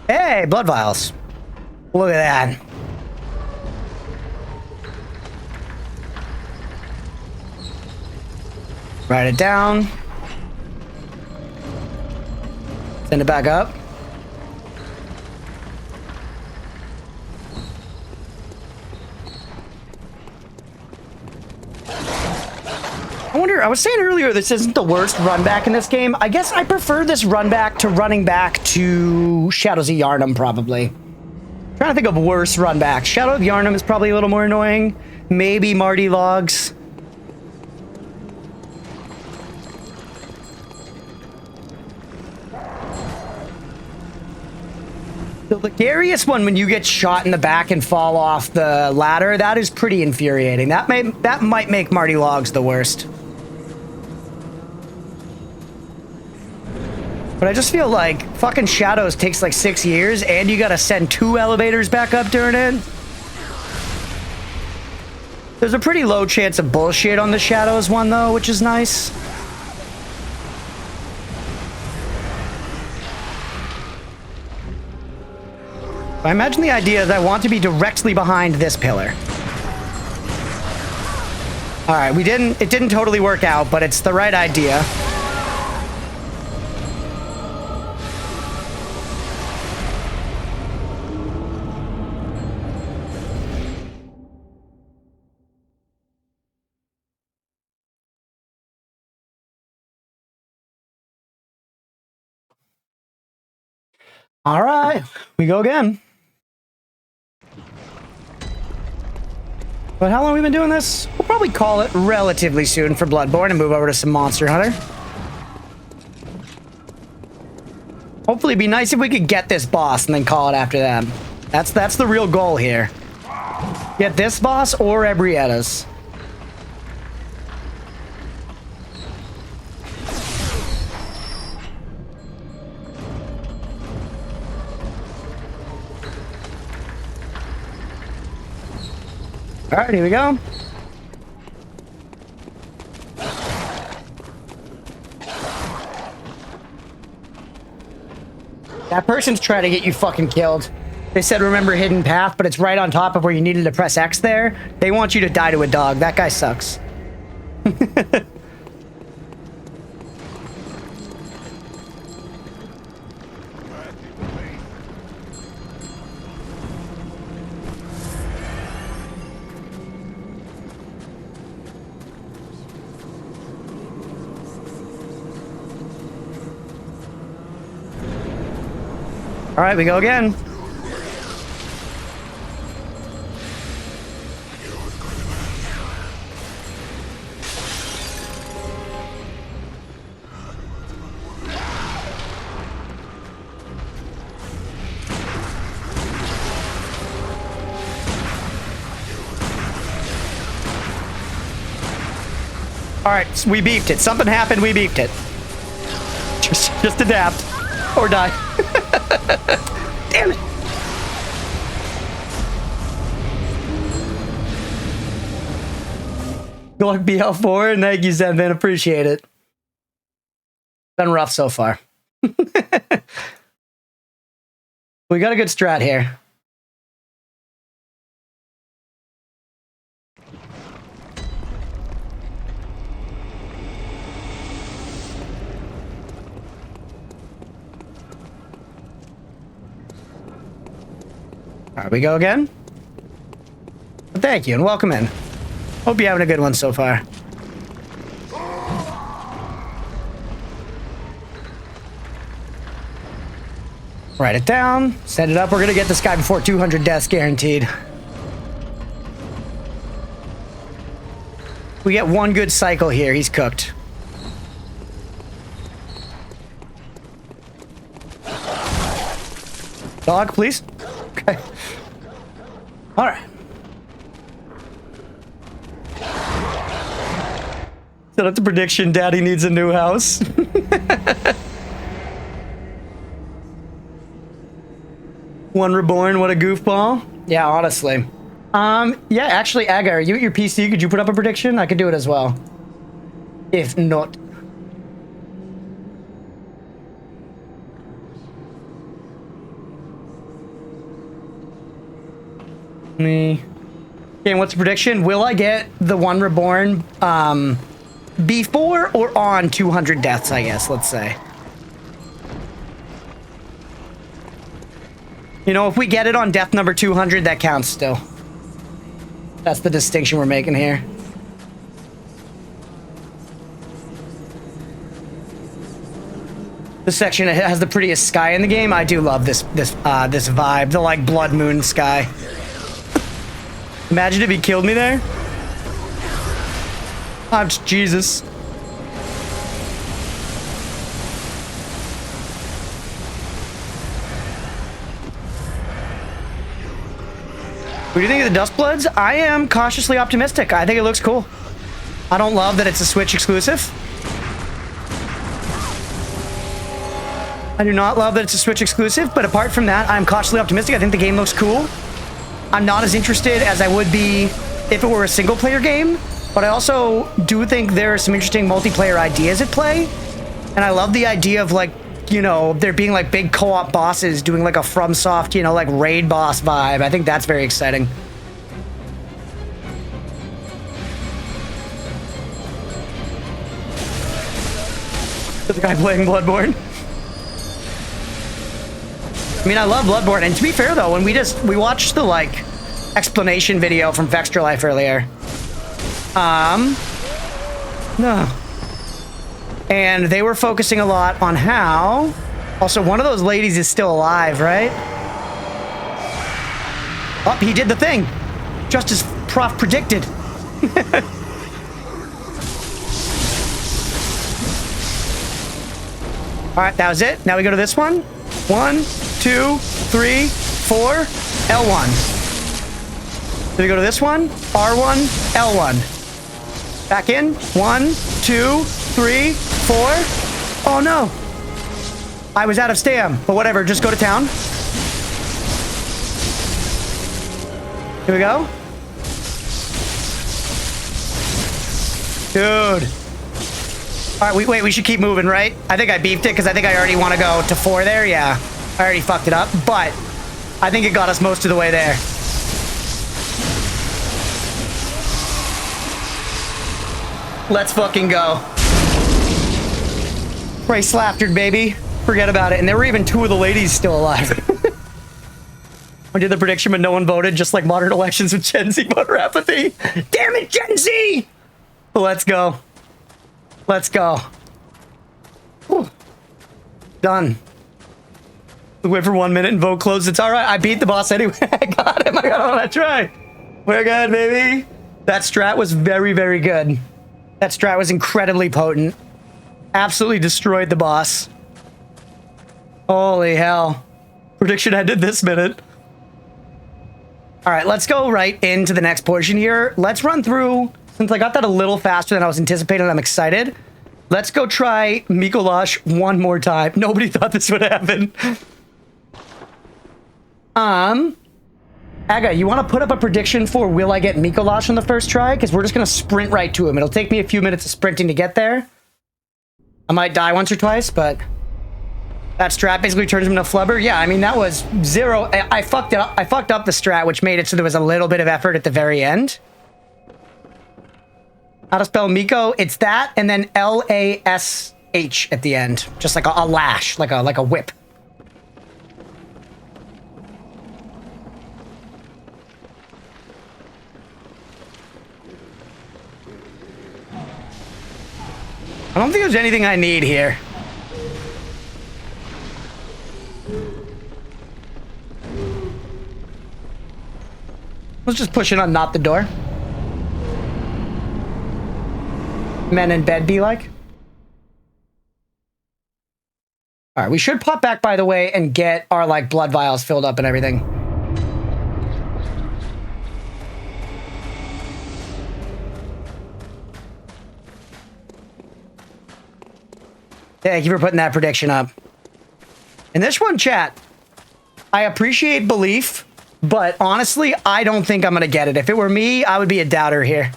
Hey, blood vials. Look at that. Write it down. Send it back up. I wonder, I was saying earlier this isn't the worst run back in this game. I guess I prefer this run back to running back to Shadows of Yharnam, probably. I'm trying to think of worse run back. Shadow of Yharnam is probably a little more annoying. Maybe Marty Logs. The scariest one when you get shot in the back and fall off the ladder, that is pretty infuriating. That might make Marty Logs the worst. But I just feel like fucking Shadows takes like 6 years and you gotta send 2 elevators back up during it. There's a pretty low chance of bullshit on the shadows one, though, which is nice. I imagine the idea is I want to be directly behind this pillar. All right, it didn't totally work out, but it's the right idea. All right, we go again. But how long have we been doing this? We'll probably call it relatively soon for Bloodborne and move over to some Monster Hunter. Hopefully it'd be nice if we could get this boss and then call it after that. That's the real goal here. Get this boss or Ebrietta's. All right, here we go. That person's trying to get you fucking killed. They said remember hidden path, but it's right on top of where you needed to press X there. They want you to die to a dog. That guy sucks. All right, we go again. All right, so we beefed it. Something happened, we beefed it. Just adapt or die. Damn it. Good luck BL4 and thank you, Zenvin. Appreciate it. Been rough so far. We got a good strat here. All right, we go again. Well, thank you and welcome in. Hope you're having a good one so far. Write it down, set it up. We're gonna get this guy before 200 deaths guaranteed. We get one good cycle here, he's cooked. Dog, please. Okay. All right. So that's a prediction. Daddy needs a new house. One reborn. What a goofball. Yeah, honestly. Yeah, actually, Aga, are you at your PC? Could you put up a prediction? I could do it as well. If not. Me. Okay, and what's the prediction? Will I get the one reborn before or on 200 deaths, I guess, let's say. You know, if we get it on death number 200, that counts still. That's the distinction we're making here. This section has the prettiest sky in the game. I do love this vibe, the like blood moon sky. Imagine if he killed me there. Oh, Jesus. What do you think of the Dustbloods? I am cautiously optimistic. I think it looks cool. I don't love that it's a Switch exclusive. I do not love that it's a Switch exclusive, but apart from that, I'm cautiously optimistic. I think the game looks cool. I'm not as interested as I would be if it were a single player game, but I also do think there are some interesting multiplayer ideas at play. And I love the idea of like, you know, there being like big co-op bosses doing like a FromSoft, you know, like raid boss vibe. I think that's very exciting. The guy playing Bloodborne. I mean, I love Bloodborne, and to be fair though, when we watched the like explanation video from Vextra Life earlier. No. And they were focusing a lot on how. Also, one of those ladies is still alive, right? Oh, he did the thing, just as Prof predicted. All right, that was it. Now we go to this one. 1, 2, 3, 4, L1. Then we go to this one. R1, L1. Back in. 1, 2, 3, 4. Oh no. I was out of stam, but whatever. Just go to town. Here we go. Dude. All right, wait, we should keep moving, right? I think I beefed it because I think I already want to go to 4 there. Yeah, I already fucked it up, but I think it got us most of the way there. Let's fucking go. Ray Slaftered, baby. Forget about it. And there were even 2 of the ladies still alive. I did the prediction, but no one voted, just like modern elections with Gen Z voter apathy. Damn it, Gen Z! Let's go. Let's go. Whew. Done. Wait for 1 minute and vote closed. It's all right. I beat the boss anyway. I got him. I got him. That's right. We're good, baby. That strat was very, very good. That strat was incredibly potent. Absolutely destroyed the boss. Holy hell. Prediction ended this minute. All right, let's go right into the next portion here. Let's run through. Since I got that a little faster than I was anticipating, I'm excited. Let's go try Mikolash one more time. Nobody thought this would happen. Aga, you want to put up a prediction for will I get Mikolash on the first try? Because we're just going to sprint right to him. It'll take me a few minutes of sprinting to get there. I might die once or twice, but that strat basically turns him into flubber. Yeah, I mean, that was 0. I fucked it up. I fucked up the strat, which made it so there was a little bit of effort at the very end. How to spell Miko? It's that, and then L-A-S-H at the end. Just like a lash, like a whip. I don't think there's anything I need here. Let's just push it on not the door. Men in bed be like. All right, we should pop back, by the way, and get our like blood vials filled up and everything. Thank you for putting that prediction up. And this one, chat, I appreciate belief, but honestly, I don't think I'm gonna get it. If it were me, I would be a doubter here.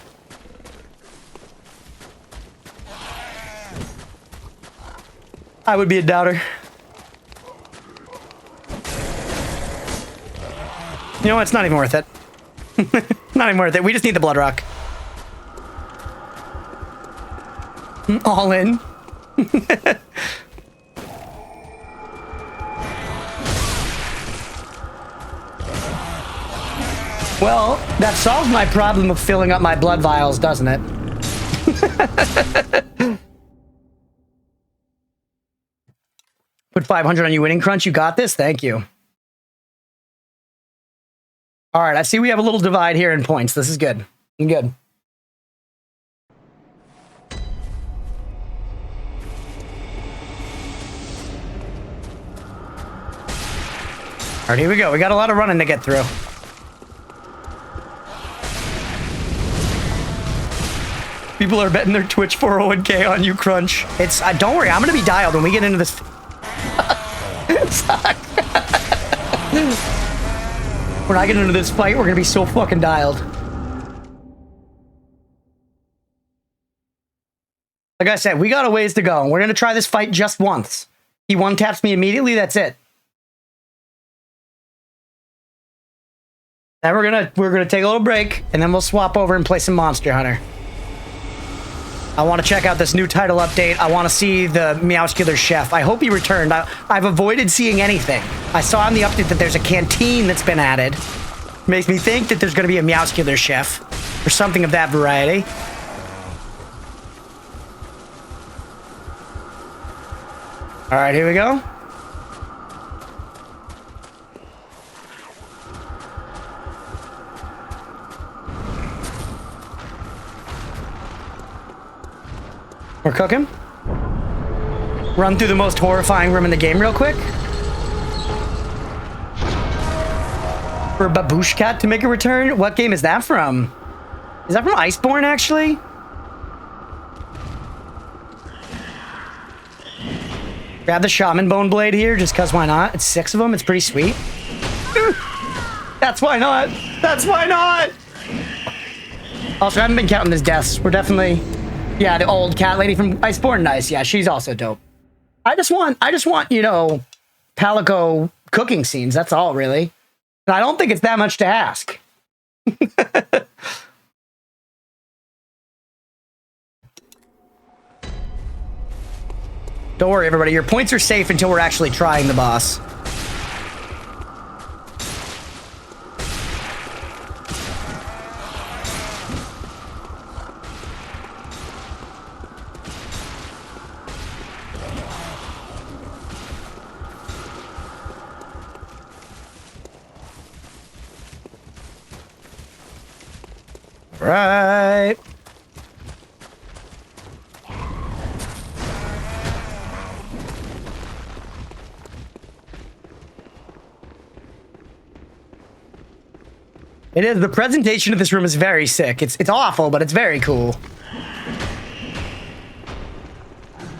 I would be a doubter. You know what? It's not even worth it. Not even worth it. We just need the blood rock. All in. Well, that solves my problem of filling up my blood vials, doesn't it? Put 500 on you winning, Crunch. You got this. Thank you. All right, I see we have a little divide here in points. This is good. Good. All right, here we go. We got a lot of running to get through. People are betting their Twitch 401k on you, Crunch. It's don't worry, I'm gonna be dialed when we get into this. When I get into this fight, we're gonna be so fucking dialed. Like I said, we got a ways to go. We're going to try this fight just once. He one-taps me immediately, that's it. Then we're gonna take a little break, and then we'll swap over and play some Monster Hunter. I want to check out this new title update. I want to see the Meowscular Chef. I hope he returned. I've avoided seeing anything. I saw in the update that there's a canteen that's been added. Makes me think that there's going to be a Meowscular Chef or something of that variety. All right, here we go. We're cooking. Run through the most horrifying room in the game real quick. For a Baboosh Cat to make a return? What game is that from? Is that from Iceborne, actually? Grab the Shaman Bone Blade here, just because why not? It's 6 of them. It's pretty sweet. That's why not. That's why not. Also, I haven't been counting his deaths. We're definitely... Yeah, the old cat lady from Iceborne, nice. Yeah, she's also dope. I just want, you know, Palico cooking scenes. That's all, really. And I don't think it's that much to ask. Don't worry, everybody. Your points are safe until we're actually trying the boss. Right. It is. The presentation of this room is very sick. It's awful, but it's very cool.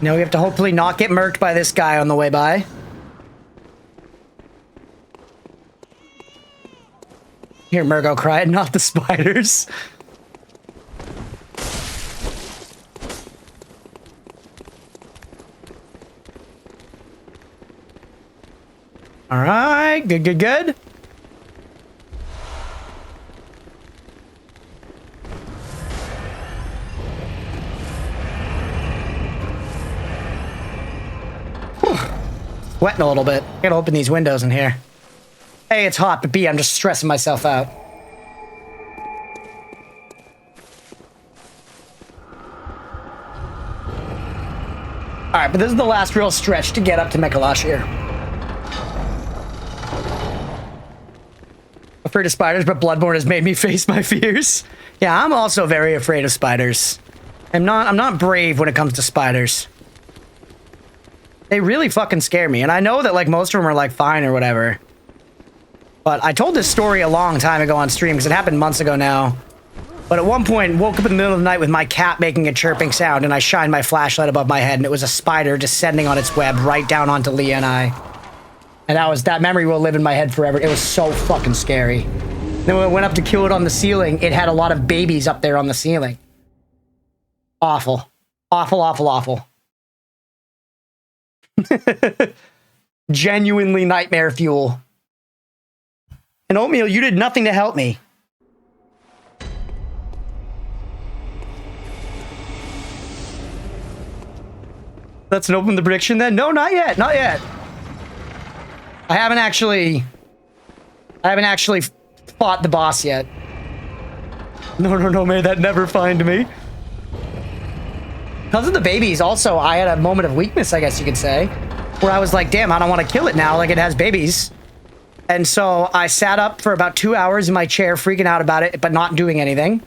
Now we have to hopefully not get murked by this guy on the way by. Hear Murgo cry, not the spiders. All right, good, good, good. Whew. Sweating a little bit. Gotta open these windows in here. A, it's hot, but B, I'm just stressing myself out. All right, but this is the last real stretch to get up to Mekalash here. Afraid of spiders, but Bloodborne has made me face my fears. Yeah, I'm also very afraid of spiders. I'm not brave when it comes to spiders. They really fucking scare me, and I know that like most of them are like fine or whatever. But I told this story a long time ago on stream because it happened months ago now. But at one point, woke up in the middle of the night with my cat making a chirping sound, and I shined my flashlight above my head, and it was a spider descending on its web right down onto Leah and I. And that memory will live in my head forever. It was so fucking scary. Then when I went up to kill it on the ceiling, it had a lot of babies up there on the ceiling. Awful. Awful, awful, awful. Genuinely nightmare fuel. And Oatmeal, you did nothing to help me. Let's open the prediction then. No, not yet. Not yet. I haven't actually fought the boss yet. No, no, no, may that never find me. Because of the babies, also, I had a moment of weakness, I guess you could say, where I was like, damn, I don't want to kill it now, like it has babies. And so I sat up for about 2 hours in my chair, freaking out about it, but not doing anything.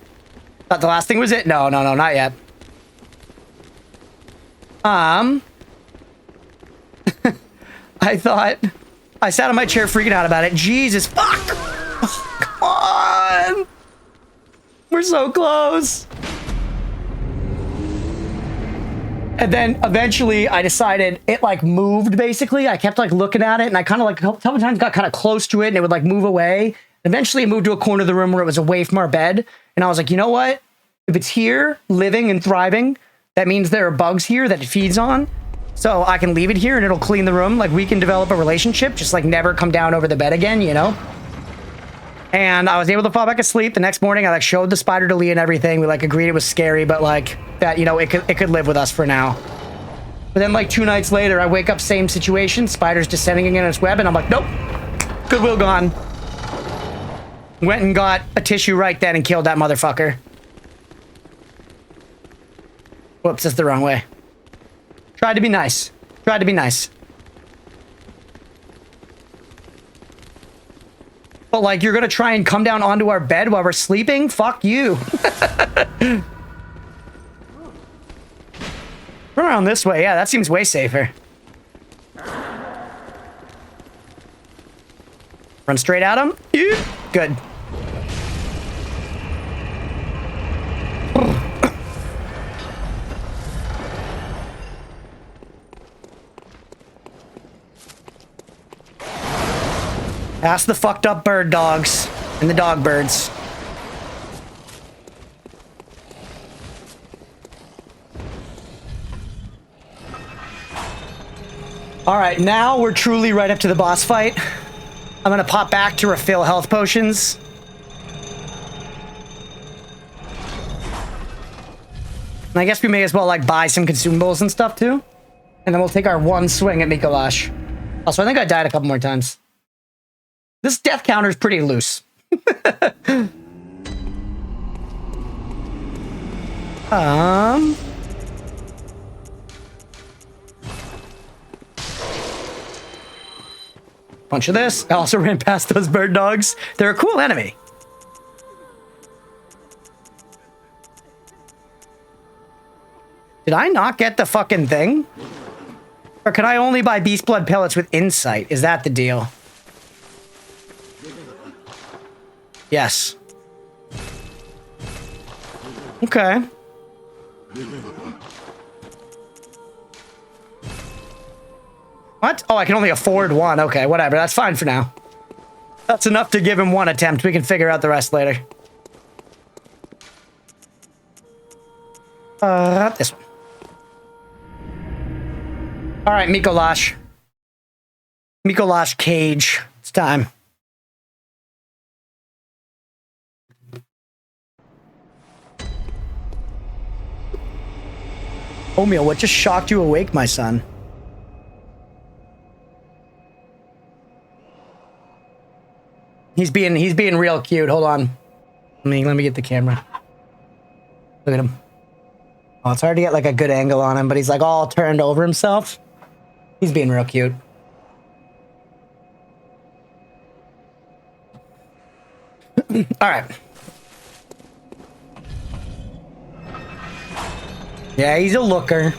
Thought the last thing was it. No, no, no, not yet. I thought... I sat on my chair freaking out about it. Jesus, fuck! Oh, come on! We're so close! And then eventually I decided it like moved basically. I kept like looking at it and I kind of like a couple times got kind of close to it and it would like move away. Eventually it moved to a corner of the room where it was away from our bed. And I was like, you know what? If it's here, living and thriving, that means there are bugs here that it feeds on. So I can leave it here and it'll clean the room. Like, we can develop a relationship, just like never come down over the bed again, you know? And I was able to fall back asleep. The next morning, I like showed the spider to Lee and everything. We like agreed it was scary, but like that, you know, it could live with us for now. But then like 2 nights later, I wake up, same situation, spider's descending again in its web, and I'm like, nope, goodwill gone. Went and got a tissue right then and killed that motherfucker. Whoops, that's the wrong way. Tried to be nice. Tried to be nice. But like, you're gonna try and come down onto our bed while we're sleeping? Fuck you. Run around this way. Yeah, that seems way safer. Run straight at him. Yeah. Good. Ask the fucked up bird dogs and the dog birds. All right, now we're truly right up to the boss fight. I'm gonna pop back to refill health potions. And I guess we may as well like buy some consumables and stuff too. And then we'll take our one swing at Mikolash. Also, I think I died a couple more times. This death counter is pretty loose. Bunch of this. I also ran past those bird dogs. They're a cool enemy. Did I not get the fucking thing? Or can I only buy beast blood pellets with insight? Is that the deal? Yes. Okay. What? Oh, I can only afford one. Okay, whatever. That's fine for now. That's enough to give him one attempt. We can figure out the rest later. This one. All right, Mikolash. Mikolash cage. It's time. Omeo, what just shocked you awake, my son? He's being real cute. Hold on. Let me get the camera. Look at him. Oh, it's hard to get like a good angle on him, but he's like all turned over himself. He's being real cute. All right. Yeah, he's a looker.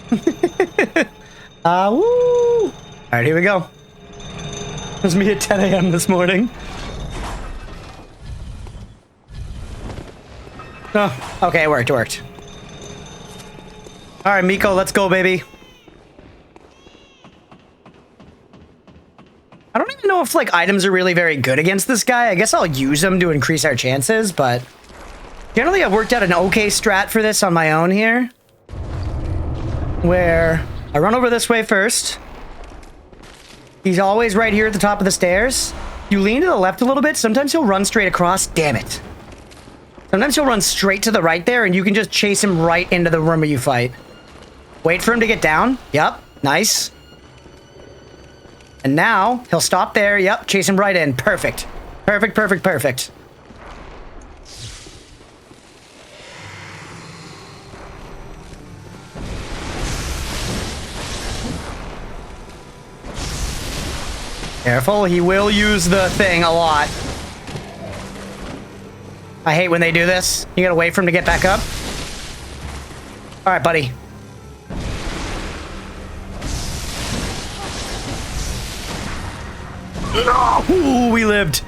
Woo! All right, here we go. It was me at 10 a.m. this morning. Oh, okay, it worked, it worked. All right, Miko, let's go, baby. I don't even know if, like, items are really very good against this guy. I guess I'll use them to increase our chances, but... Generally, I've worked out an okay strat for this on my own here. Where I run over this way first. He's always right here at the top of the stairs. You lean to the left a little bit. Sometimes he'll run straight across. Damn it. Sometimes he'll run straight to the right there, and you can just chase him right into the room where you fight. Wait for him to get down. Yep. Nice. And now, he'll stop there. Yep. Chase him right in. Perfect. Perfect, perfect, perfect. Careful, he will use the thing a lot. I hate when they do this. You gotta wait for him to get back up. Alright, buddy. No! Ooh, we lived.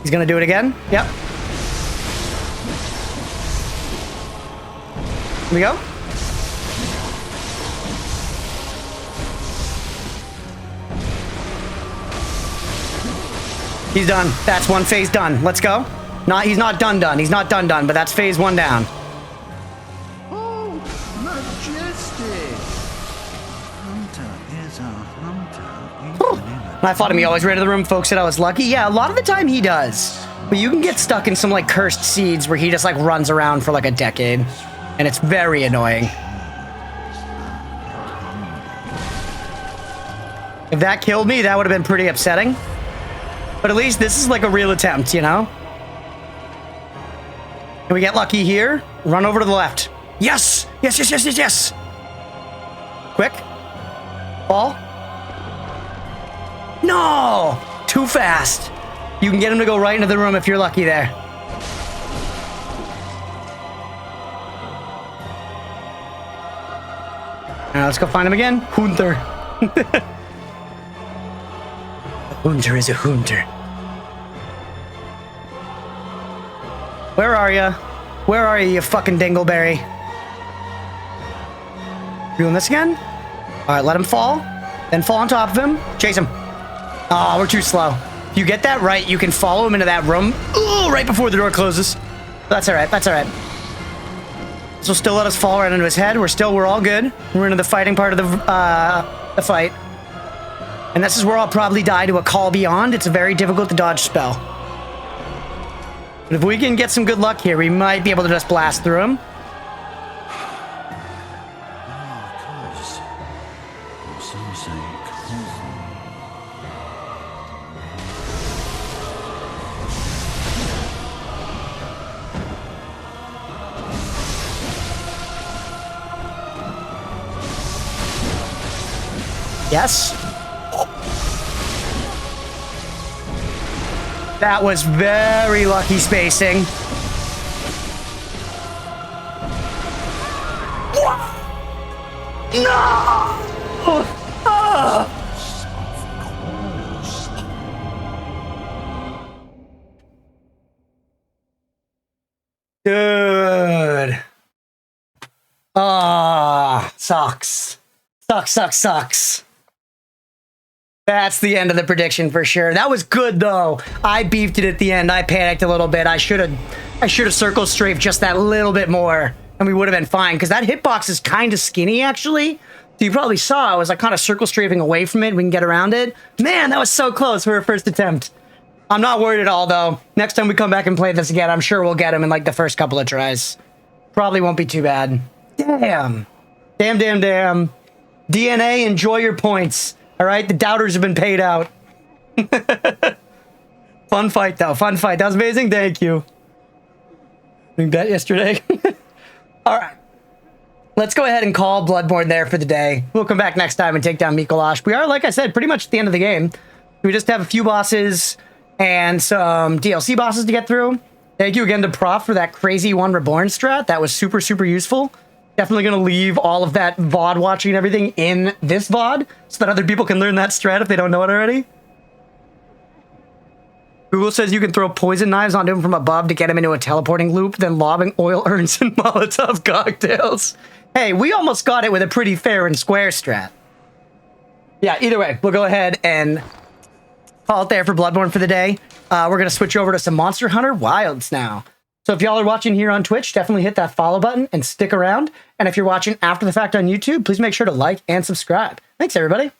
He's gonna do it again? Yep. Here we go. He's done. That's one phase done. Let's go. He's not done. He's not done, but that's phase 1 down. Oh, majestic! Hunter is a hunter. When I fought him, he always ran to the room. Folks said I was lucky. Yeah, a lot of the time he does. But you can get stuck in some like cursed seeds where he just like runs around for like a decade. And it's very annoying. If that killed me, that would have been pretty upsetting. But at least this is like a real attempt, you know? Can we get lucky here? Run over to the left. Yes! Yes, yes, yes, yes, yes! Quick. Fall. No! Too fast. You can get him to go right into the room if you're lucky there. Now let's go find him again. Hunter. Hunter is a hunter. Where are you? Where are you fucking dingleberry? Doing this again? Alright, let him fall. Then fall on top of him. Chase him. Oh, we're too slow. If you get that right, you can follow him into that room. Ooh, right before the door closes. That's alright, that's alright. So still let us fall right into his head. We're all good. We're into the fighting part of the fight. And this is where I'll probably die to a call beyond. It's a very difficult to dodge spell. But if we can get some good luck here, we might be able to just blast through him. Some say cousin. Yes. That was very lucky spacing. No! Ah! Dude. Ah, sucks. Sucks. That's the end of the prediction for sure. That was good though. I beefed it at the end. I panicked a little bit. I should have circle strafed just that little bit more, and we would have been fine. Because that hitbox is kind of skinny actually. So you probably saw I was like kind of circle strafing away from it. We can get around it. Man, that was so close for a first attempt. I'm not worried at all though. Next time we come back and play this again, I'm sure we'll get him in like the first couple of tries. Probably won't be too bad. Damn. DNA, enjoy your points. All right, the doubters have been paid out. Fun fight, though. Fun fight. That was amazing. Thank you. We bet yesterday. All right. Let's go ahead and call Bloodborne there for the day. We'll come back next time and take down Mikolash. We are, like I said, pretty much at the end of the game. We just have a few bosses and some DLC bosses to get through. Thank you again to Prof for that crazy one Reborn strat. That was super, super useful. Definitely going to leave all of that VOD watching and everything in this VOD so that other people can learn that strat if they don't know it already. Google says you can throw poison knives onto him from above to get him into a teleporting loop, then lobbing oil urns and Molotov cocktails. Hey, we almost got it with a pretty fair and square strat. Yeah, either way, we'll go ahead and call it there for Bloodborne for the day. We're going to switch over to some Monster Hunter Wilds now. So if y'all are watching here on Twitch, definitely hit that follow button and stick around. And if you're watching after the fact on YouTube, please make sure to like and subscribe. Thanks, everybody.